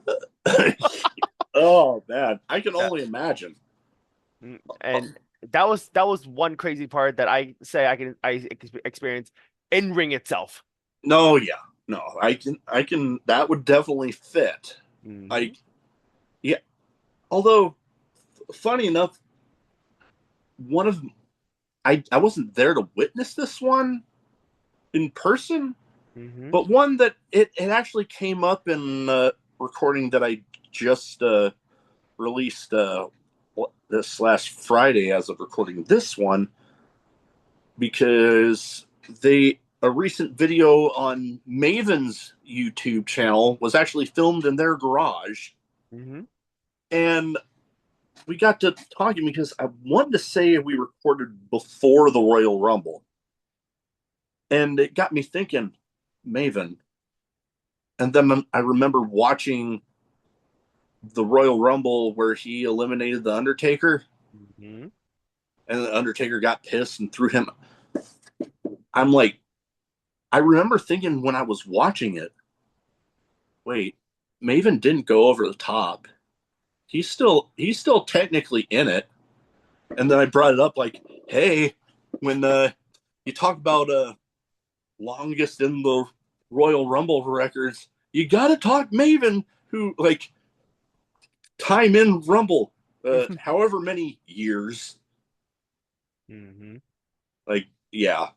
oh man, I can yeah. only imagine. And that was one crazy part that I say I experienced in ring itself. No, yeah, no, I can. That would definitely fit. Hmm. Like, yeah. Although, funny enough, one of I wasn't there to witness this one in person, Hmm. but one that it actually came up in recording that I just released this last Friday as of recording this one, because they a recent video on Maven's YouTube channel was actually filmed in their garage, Hmm. and we got to talking because I wanted to say we recorded before the Royal Rumble, and it got me thinking, Maven. And then I remember watching the Royal Rumble where he eliminated the Undertaker, Hmm. and the Undertaker got pissed and threw him. I'm like, I remember thinking when I was watching it, wait, Maven didn't go over the top. He's still technically in it. And then I brought it up like, hey, when you talk about longest in the Royal Rumble records, you got to talk Maven, who like time in Rumble, however many years. Hmm. Like, yeah,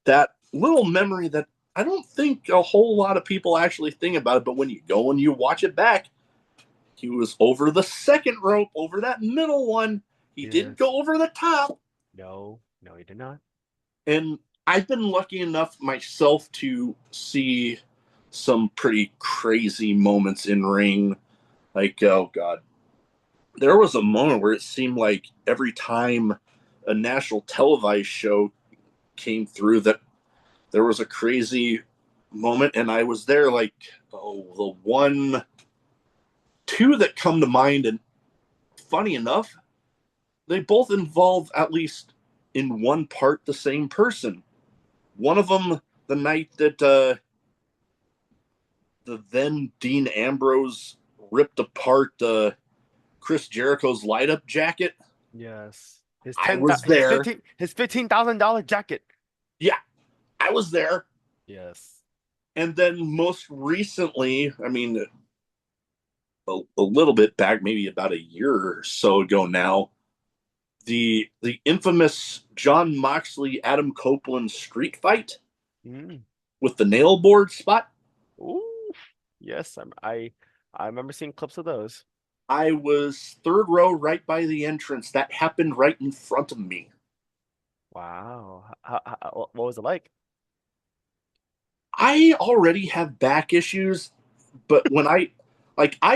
that little memory that I don't think a whole lot of people actually think about it, but when you go and you watch it back, he was over the second rope, over that middle one. He didn't Yes. go over the top. No, no, he did not. And I've been lucky enough myself to see some pretty crazy moments in ring. Like, oh God, there was a moment where it seemed like every time a national televised show came through that there was a crazy moment, and I was there. Like, oh, the one, two that come to mind, and funny enough, they both involve at least in one part the same person. One of them, the night that the then Dean Ambrose ripped apart Chris Jericho's light up jacket. Yes. I was there. His $15,000 jacket. Yeah, I was there. Yes. And then most recently, I mean, a little bit back, maybe about a year or so ago now, the infamous John Moxley Adam Copeland street fight Mm. with the nail board spot. Ooh. Yes, I remember seeing clips of those. I was third row right by the entrance. That happened right in front of me. Wow. What was it like? I already have back issues, but when I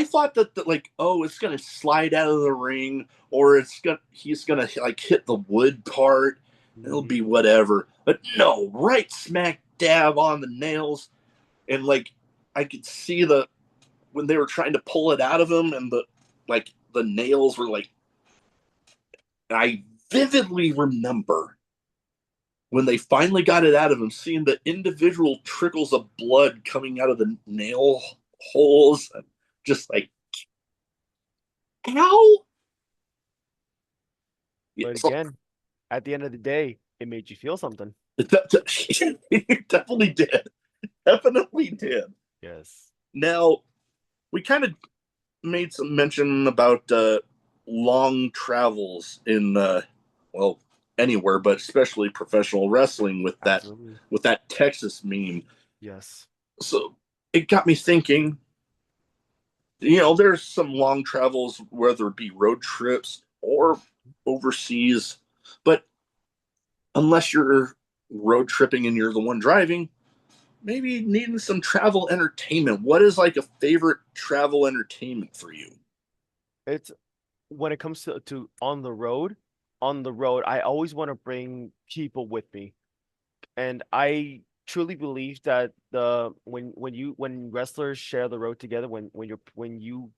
thought that like, oh, it's gonna slide out of the ring, or he's gonna like hit the wood part, it'll Mhm. be whatever. But no, right smack dab on the nails, and like I could see the when they were trying to pull it out of him, and the nails were like, I vividly remember when they finally got it out of him, seeing the individual trickles of blood coming out of the nail holes, just like, ow! Yeah, But so again, at the end of the day, it made you feel something. it definitely did. Definitely did. Yes. Now, we kind of made some mention about long travels in, well, anywhere, but especially professional wrestling Absolutely. with that Texas meme. Yes. So it got me thinking, you know, there's some long travels, whether it be road trips or overseas, but unless you're road tripping and you're the one driving, maybe needing some travel entertainment. What is like a favorite travel entertainment for you? It's when it comes to on the road, I always want to bring people with me. And I truly believe that the when wrestlers share the road together, when you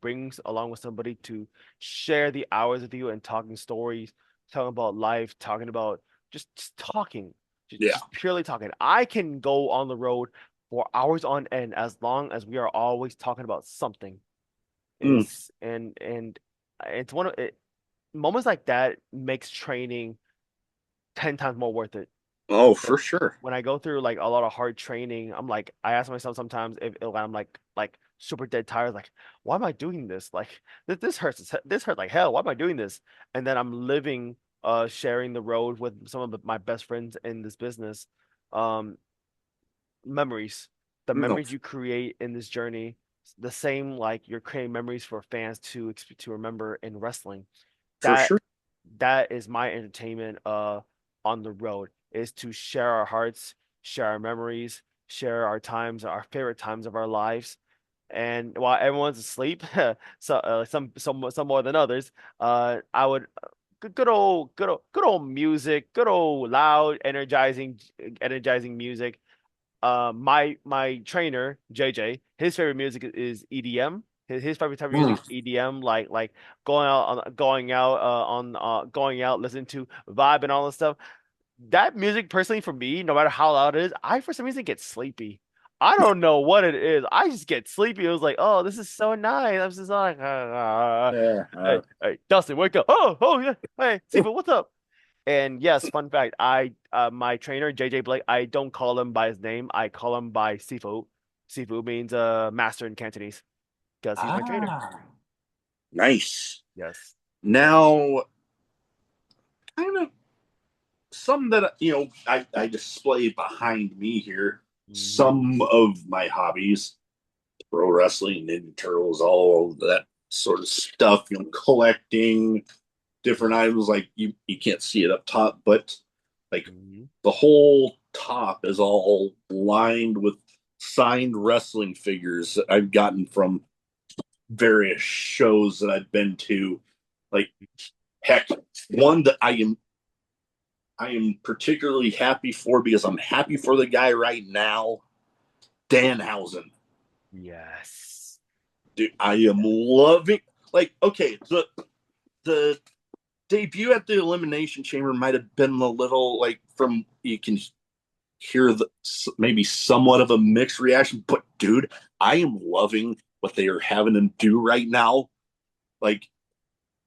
bring along with somebody to share the hours with you and talking stories, talking about life, talking about just talking, Yeah. just purely talking. I can go on the road for hours on end as long as we are always talking about something. Mm. And it's one of it, moments like that makes training 10 times more worth it. Oh, So for sure. when I go through like a lot of hard training, I'm like, I ask myself sometimes if I'm like super dead tired, like, why am I doing this? Like this hurts. This hurt like hell. Why am I doing this? And then I'm living, sharing the road with some of my best friends in this business. Um, Memories, the No, memories you create in this journey, the same like you're creating memories for fans to remember in wrestling. for That sure. that is my entertainment on the road is to share our hearts, share our memories, share our times, our favorite times of our lives. And while everyone's asleep, some more than others, I would good old music, good old loud, energizing music. My trainer JJ, his favorite music is EDM. His favorite type of music Mm. is EDM, like going out, listening to vibe and all this stuff. That music, personally, for me, no matter how loud it is, I for some reason get sleepy. I don't know what it is. I just get sleepy. It was like, oh, this is so nice. I'm just like, Yeah. hey, Dustin, wake up. Oh, yeah. Hey, Sifu, what's up? And yes, fun fact, my trainer JJ Blake, I don't call him by his name. I call him by Sifu. Sifu means master in Cantonese because he's my trainer. Ah, nice. Yes. Now, kind of some that I display behind me here. Hmm. Some of my hobbies, pro wrestling, Ninja Turtles, all of that sort of stuff. Collecting different Yes. items. Like you can't see it up top, but like Hmm. the whole top is all lined with signed wrestling figures that I've gotten from various shows that I've been to. Like heck, one that I am particularly happy for because I'm happy for the guy right now, Danhausen. Yes. Dude, I am loving like okay, the debut at the Elimination Chamber might have been a little like from you can hear the maybe somewhat of a mixed reaction, but dude, I am loving what they are having him do right now. Like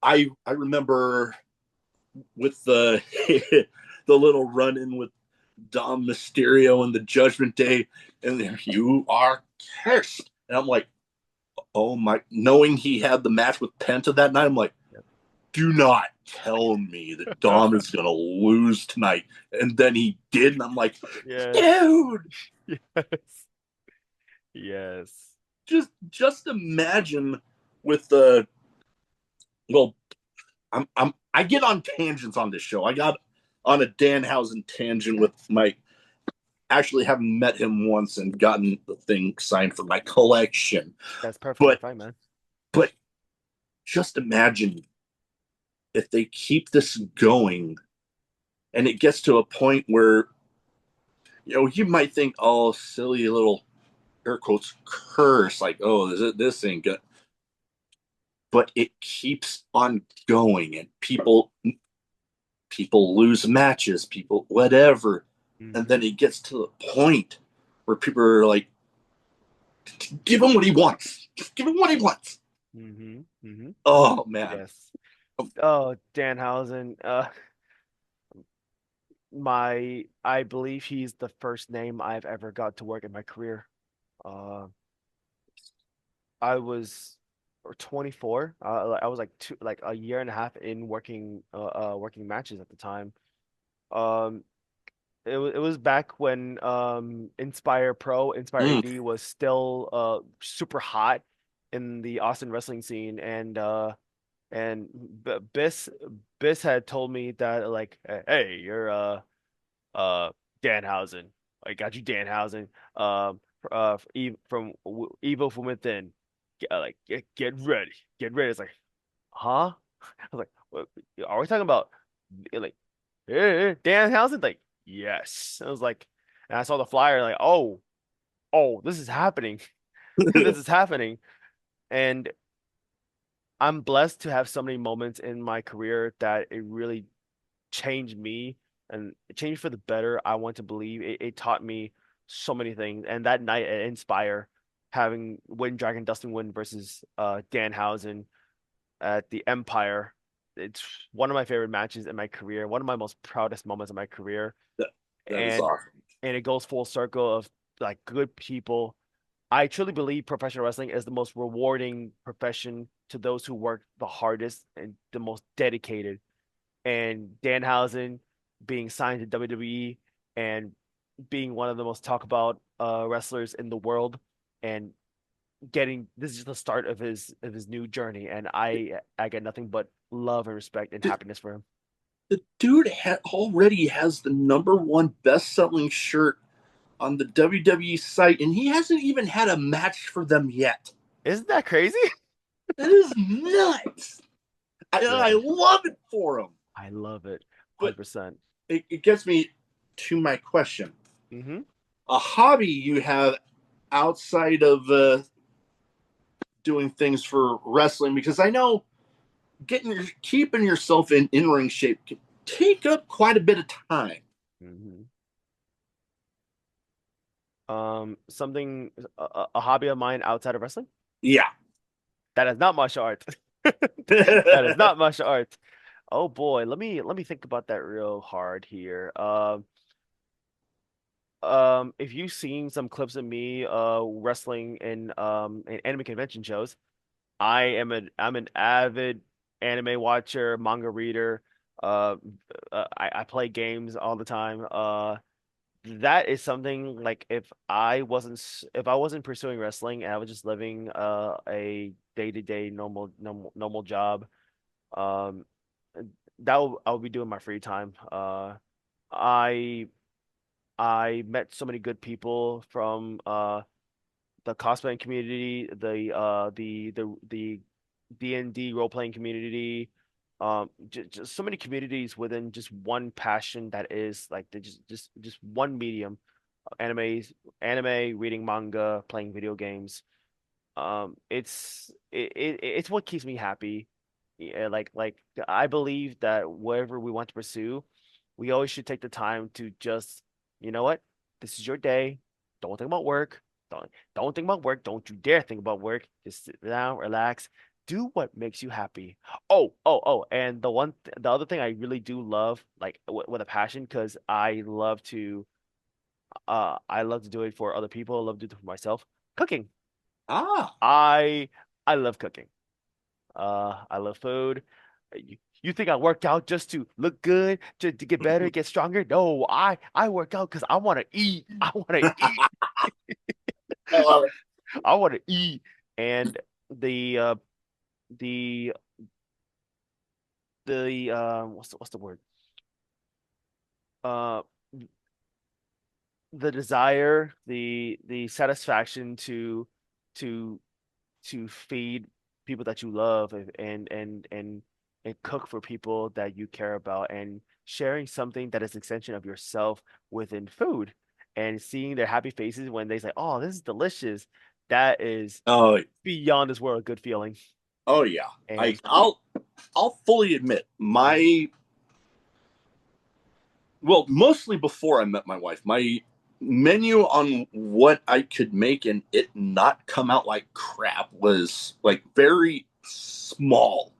I remember with the the little run in with Dom Mysterio and the Judgment Day, and you are cursed. And I'm like, oh my! Knowing he had the match with Penta that night, I'm like, Yep. do not tell me that Dom is gonna lose tonight. And then he did, and I'm like, Yes. dude, Yes. Yes. just imagine with the well, I get on tangents on this show. I got on a Danhausen tangent with my actually haven't met him once and gotten the thing signed for my collection. That's perfectly But fine, man. but just imagine if they keep this going and it gets to a point where you might think, oh, silly little air quotes curse, like, oh, this ain't good. But it keeps on going, and people lose matches, people whatever, and Hmm. then it gets to the point where people are like, give him what he wants, just give him what he wants. Hmm. Hmm. Oh man, Yes. Oh, Danhausen. I believe he's the first name I've ever got to work in my career. Uh, I was 24. I was like like a year and a half in working matches at the time. Um, it was back when Inspire Pro, Inspire mm, AD was still super hot in the Austin wrestling scene, and Biss had told me that like, hey, you're uh Danhausen. I got you Danhausen. From Evil from Within. Get ready. Get ready. It's like, huh? I was like, what, are we talking about like Danhausen? Like, yes. I was like, and I saw the flyer, like, oh, this is happening. This is happening. And I'm blessed to have so many moments in my career that it really changed me and it changed for the better. I want to believe it taught me so many things. And that night at Inspire, having Win Dragon Dustin Win versus Danhausen at the Empire, it's one of my favorite matches in my career, one of my most proudest moments in my career. that, that is And awesome. and it goes full circle of like good people. I truly believe professional wrestling is the most rewarding profession to those who work the hardest and the most dedicated, and Danhausen being signed to WWE and being one of the most talked about wrestlers in the world, and getting this is just the start of his new journey, and I get nothing but love and respect and The, happiness for him. the dude already has the number one best-selling shirt on the WWE site, and he hasn't even had a match for them yet. Isn't that crazy? That is nuts. I Yeah, love it for him. I love it. But 100%. it gets me to my question. Hmm. A hobby you have outside of doing things for wrestling, because I know keeping yourself in ring shape can take up quite a bit of time. Hmm. Something a hobby of mine outside of wrestling. Yeah. That is not martial arts. That is not martial arts. Oh boy, let me think about that real hard here. If you've seen some clips of me wrestling in anime convention shows, I'm an avid anime watcher, manga reader. Uh, I play games all the time. That is something like if I wasn't pursuing wrestling and I was just living a day-to-day normal job, um I would be doing my free time. I I met so many good people from the cosplaying community, the D&D role-playing community, just so many communities within just one passion that is like the just one medium, anime, reading manga, playing video games. It's what keeps me happy. Yeah, like I believe that whatever we want to pursue, we always should take the time to just, you know what? This is your day. Don't think about work. Don't think about work. Don't you dare think about work. Just sit down, relax, do what makes you happy. And the other thing I really do love, like with a passion, because I love to do it for other people. I love to do it for myself. Cooking. Ah, I I love cooking. I love food. You think I work out just to look good, to get better, get stronger? No, I work out because I want to eat. I want to eat. I love it. I want to eat. And the uh the what's the word? Uh the desire, the satisfaction to to feed people that you love and cook for people that you care about and sharing something that is an extension of yourself within food and seeing their happy faces when they say, "Oh, this is delicious." That is Oh, beyond this world a good feeling. oh yeah. I And I'll fully admit my well, mostly before I met my wife, my menu on what I could make and it not come out like crap was like very small.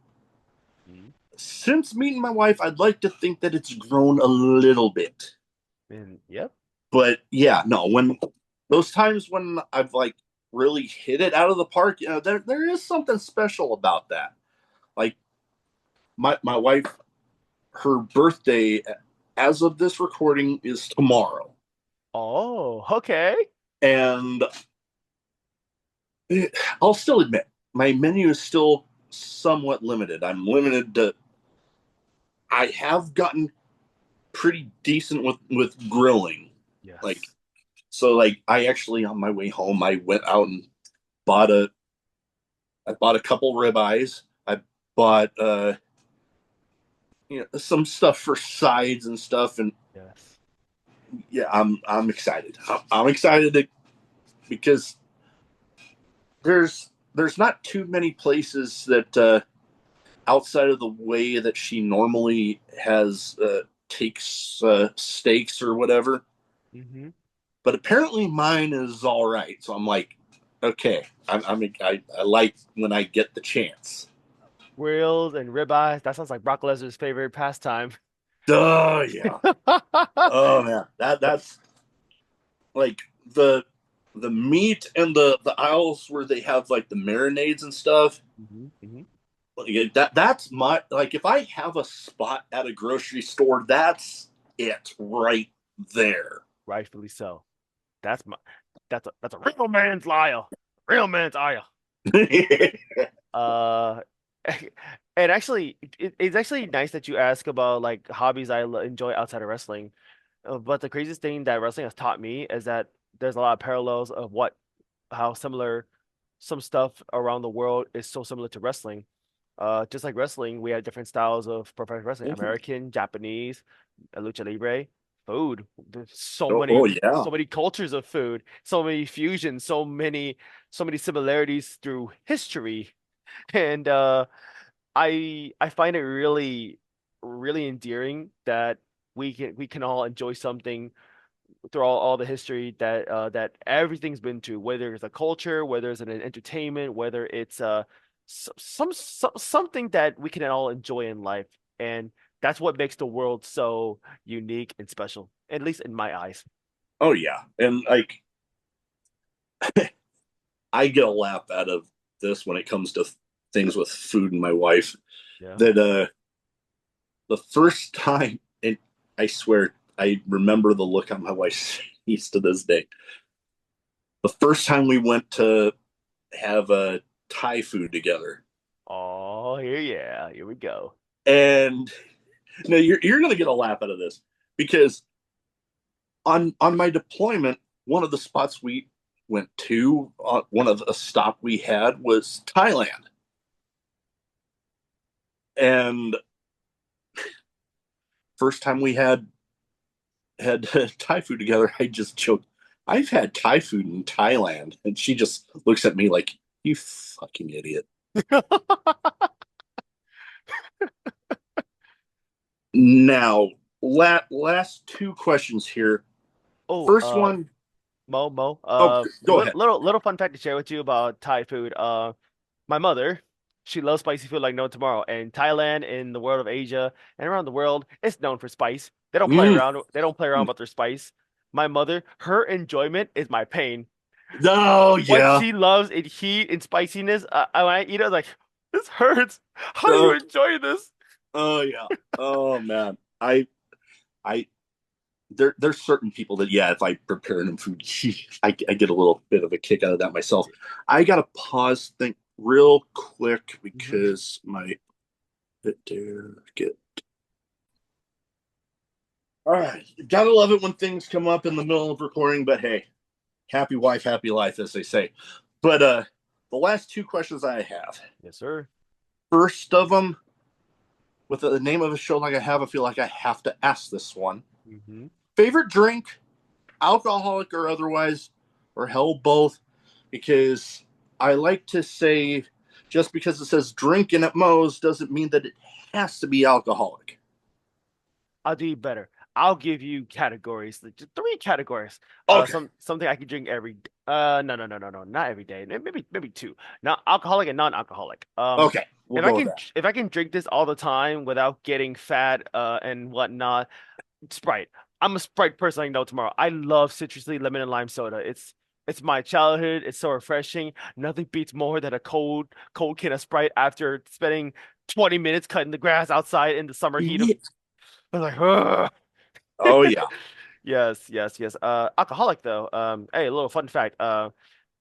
Mhm. Since meeting my wife, I'd like to think that it's grown a little bit. and yep. But yeah, no, when those times when I've like really hit it out of the park, there is something special about that. Like my wife, her birthday as of this recording is tomorrow. Oh, okay. And I'll still admit my menu is still somewhat limited. I'm limited to I have gotten pretty decent with grilling. Like Yes. so like I actually on my way home I went out and bought a I bought a couple ribeyes. I bought some stuff for sides and stuff and Yes. yeah, I'm excited. I'm excited because there's not too many places that outside of the way that she normally has takes steaks or whatever. hmm But apparently mine is all right. So I'm like, okay, I like when I get the chance. Grills and ribeyes. That sounds like Brock Lesnar's favorite pastime. Oh yeah. Oh man, that's like the meat and the aisles where they have like the marinades and stuff. hmm Like, that's my like if I have a spot at a grocery store, that's it right there. Rightfully so. That's my that's a real man's liar. Real man's liar. Uh, and actually, it's actually nice that you ask about like hobbies enjoy outside of wrestling. But the craziest thing that wrestling has taught me is that there's a lot of parallels of how similar some stuff around the world is so similar to wrestling. Just like wrestling, we have different styles of professional wrestling: American, Japanese, lucha libre, food. There's Oh yeah. so many cultures of food, so many fusions, so many similarities through history. And I find it really endearing that we can all enjoy something through all the history that everything's been to, whether it's a culture, whether it's an entertainment, whether it's something that we can all enjoy in life, and that's what makes the world so unique and special, at least in my eyes. Oh yeah. And like I get a laugh out of this when it comes to things with food and my wife. Yeah. That the first time, and I swear I remember the look on my wife's face to this day. The first time we went to have a Thai food together, Oh, here we go. and now you're gonna get a laugh out of this because on my deployment, one of the spots we went to, one of the stop we had was Thailand, and first time we had Thai food together, I just joked, I've had Thai food in Thailand. And she just looks at me like, you fucking idiot. Now, last two questions here. Oh, First one, Mo, oh, go ahead. little fun fact to share with you about Thai food. My mother, she loves spicy food like no tomorrow. And Thailand, in the world of Asia and around the world, is known for spice. They don't play Mm. around. They don't play around with their spice. My mother, her enjoyment is my pain. Oh, What yeah. she loves in heat and spiciness, when I eat it, I'm like, this hurts. How do you Uh, enjoy this? oh, yeah. Oh, man. I, there's certain people that, yeah, if I prepare them food, I get a little bit of a kick out of that myself. I got to pause, think real quick Mhm. because my bit there get. All right. Gotta love it when things come up in the middle of recording, but hey, happy wife, happy life, as they say. But the last two questions I have. Yes, sir. First of them, with the name of a show like I have, I feel like I have to ask this one. Hmm. Favorite drink, alcoholic or otherwise, or hell both, because I like to say just because it says drinking at Moe's doesn't mean that it has to be alcoholic. I'll do you better. I'll give you categories, like just three categories. Okay. Something I can drink every. No, not every day. Maybe two. Not alcoholic and non-alcoholic. Okay. We'll go with that. If I can drink this all the time without getting fat, and whatnot, Sprite. I'm a Sprite person. I know tomorrow. I love citrusy lemon and lime soda. It's my childhood. It's so refreshing. Nothing beats more than a cold can of Sprite after spending 20 minutes cutting the grass outside in the summer heat of. Yeah. I was like, ugh. Oh, yeah. Yes. Alcoholic though. Hey, a little fun fact.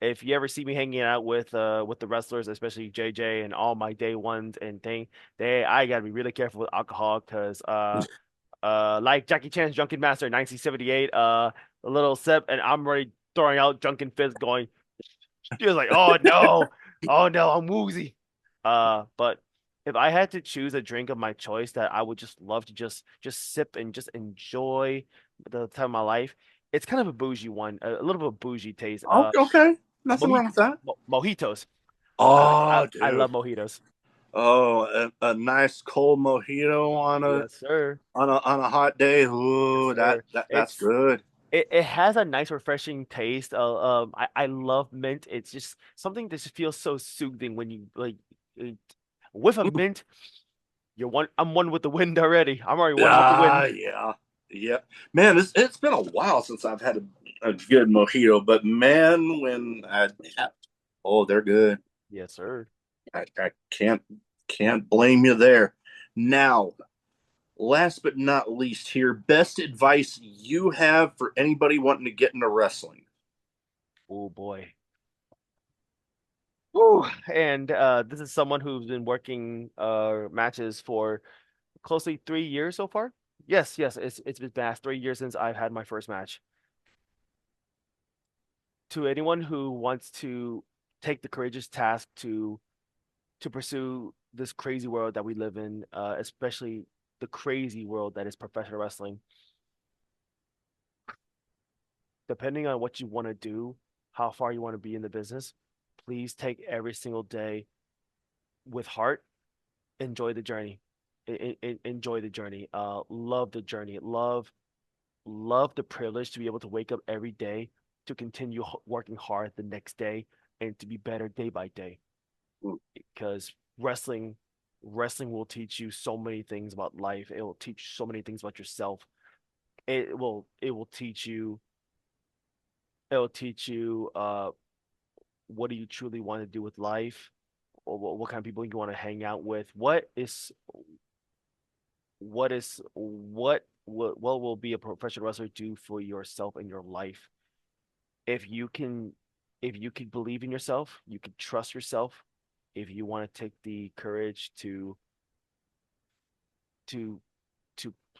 If you ever see me hanging out with the wrestlers, especially JJ and all my day ones and thing, I gotta be really careful with alcohol because like Jackie Chan's Drunken Master in 1978, a little sip and I'm already throwing out drunken fist going. She was like, oh no, I'm woozy. But if I had to choose a drink of my choice that I would just love to just sip and just enjoy the time of my life, it's kind of a bougie one, a little bit of a bougie taste. Oh, okay. Nothing wrong Mojito, with that. mojitos. Oh, I dude. love mojitos. Oh, a nice cold mojito Yes, sir. on a hot day. Yes, Ooh, sir. that's good. It has a nice refreshing taste. I love mint. It's just something that just feels so soothing when you like it, with a Mm. mint. I'm one with the wind already. I'm already one with the Ah, wind. yeah, yeah. Man, it's been a while since I've had a good mojito, but man, when oh, they're good. Yes, sir. I can't blame you there. Now, last but not least here, best advice you have for anybody wanting to get into wrestling. Oh boy. Ooh, and this is someone who's been working matches for closely 3 years so far. Yes, it's been past 3 years since I've had my first match. To anyone who wants to take the courageous task to pursue this crazy world that we live in, especially the crazy world that is professional wrestling. Depending on what you want to do, how far you want to be in the business, please take every single day with heart. Enjoy the journey. Enjoy the journey. Love the journey. Love the privilege to be able to wake up every day to continue working hard the next day and to be better day by day. Because wrestling will teach you so many things about life. It will teach you so many things about yourself. It will teach you what do you truly want to do with life, or what kind of people you want to hang out with. what will be a professional wrestler do for yourself and your life? If you can if you can believe in yourself, you can trust yourself, if you want to take the courage to to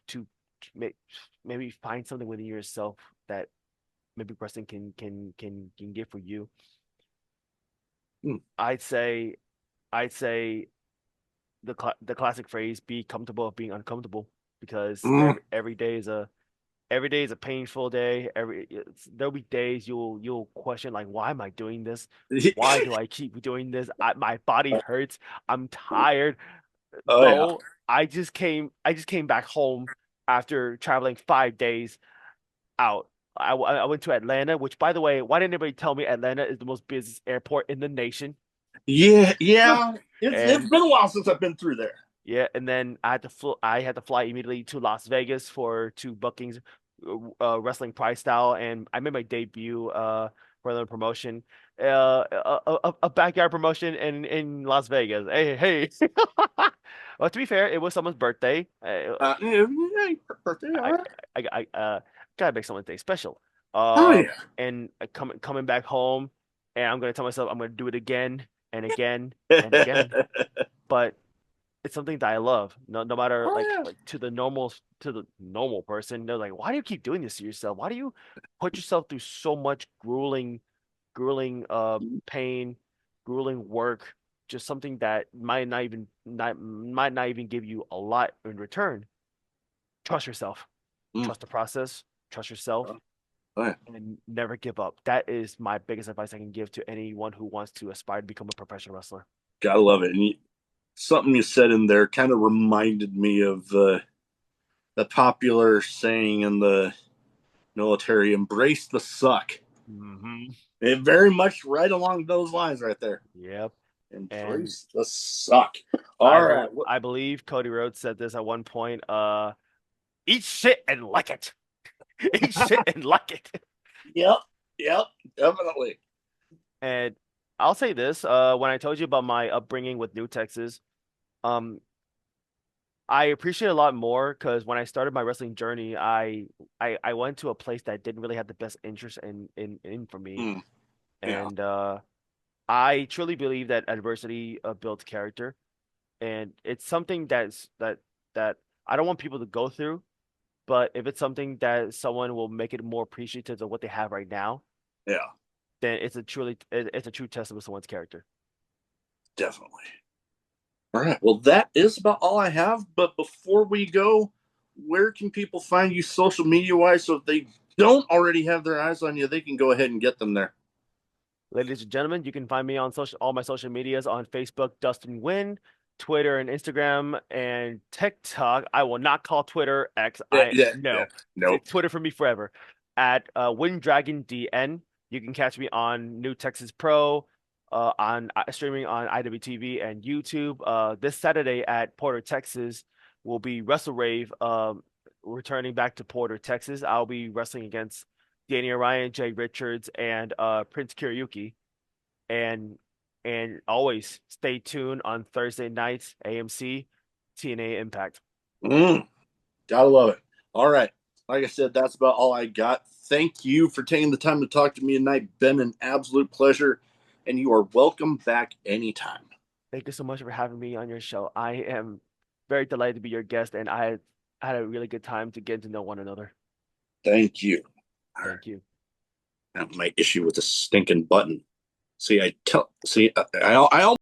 to make, maybe find something within yourself that maybe wrestling can give for you. Mm. I'd say I'd say the classic phrase, be comfortable of being uncomfortable, because Mm. every day is a painful day. There'll be days you'll question, like, why am I doing this? Why do I keep doing this? My body hurts. I'm tired. Oh yeah. Bo, I just came back home after traveling 5 days out. I went to Atlanta, which, by the way, why didn't anybody tell me Atlanta is the most busiest airport in the nation? Yeah, yeah. It's And been a while since I've been through there. yeah, and then I had to fly immediately to Las Vegas for two bookings, wrestling prize style, and I made my debut for the promotion, a backyard promotion in Las Vegas. Hey, hey. Well, to be fair, it was someone's birthday. Yeah, yeah, birthday, all I right. I gotta make someone's day special. Oh yeah. And coming back home, and I'm gonna tell myself I'm gonna do it again and again and again. But it's something that I love. No matter, Oh yeah. like to the normal person, they're like, why do you keep doing this to yourself? Why do you put yourself through so much grueling pain, grueling work, just something that might not even give you a lot in return? Trust yourself. Mm. Trust the process, trust yourself, Oh yeah. and never give up. That is my biggest advice I can give to anyone who wants to aspire to become a professional wrestler. Gotta love it. And something you said in there kind of reminded me of the popular saying in the military, embrace the suck. Hmm. It very much right along those lines right there. Yep. And Embrace the suck. All right. I believe Cody Rhodes said this at one point, eat shit and like it. Eat shit and like it. Yep. Yep. Definitely. And I'll say this, when I told you about my upbringing with New Texas, um, I appreciate it a lot more because when I started my wrestling journey, I went to a place that didn't really have the best interest in for me. Mm, yeah. And I truly believe that adversity builds character, and it's something that I don't want people to go through. But if it's something that someone will make it more appreciative of what they have right now, Yeah. then it's a true testament of someone's character. Definitely. All right. Well, that is about all I have. But before we go, where can people find you social media wise? So if they don't already have their eyes on you, they can go ahead and get them there. Ladies and gentlemen, you can find me on all my social medias on Facebook, Dustin Nguyen, Twitter and Instagram and TikTok. I will not call Twitter X. Yeah. I Yeah. Yeah. no, Nope. it's Twitter for me forever. At Dragon DN. You can catch me on New Texas Pro, on streaming on IWTV and YouTube. This Saturday at Porter, Texas, will be Wrestle Rave. Returning back to Porter, Texas. I'll be wrestling against Danny Orion, Jay Richards, and Prince Kiryuki. And always stay tuned on Thursday nights, AMC, TNA Impact. Mm, gotta love it. All right. Like I said, that's about all I got. Thank you for taking the time to talk to me tonight. Been an absolute pleasure, and you are welcome back anytime. Thank you so much for having me on your show. I am very delighted to be your guest, and I had a really good time to get to know one another. Thank you. All right. Thank you. Now, my issue with the stinking button. See, I almost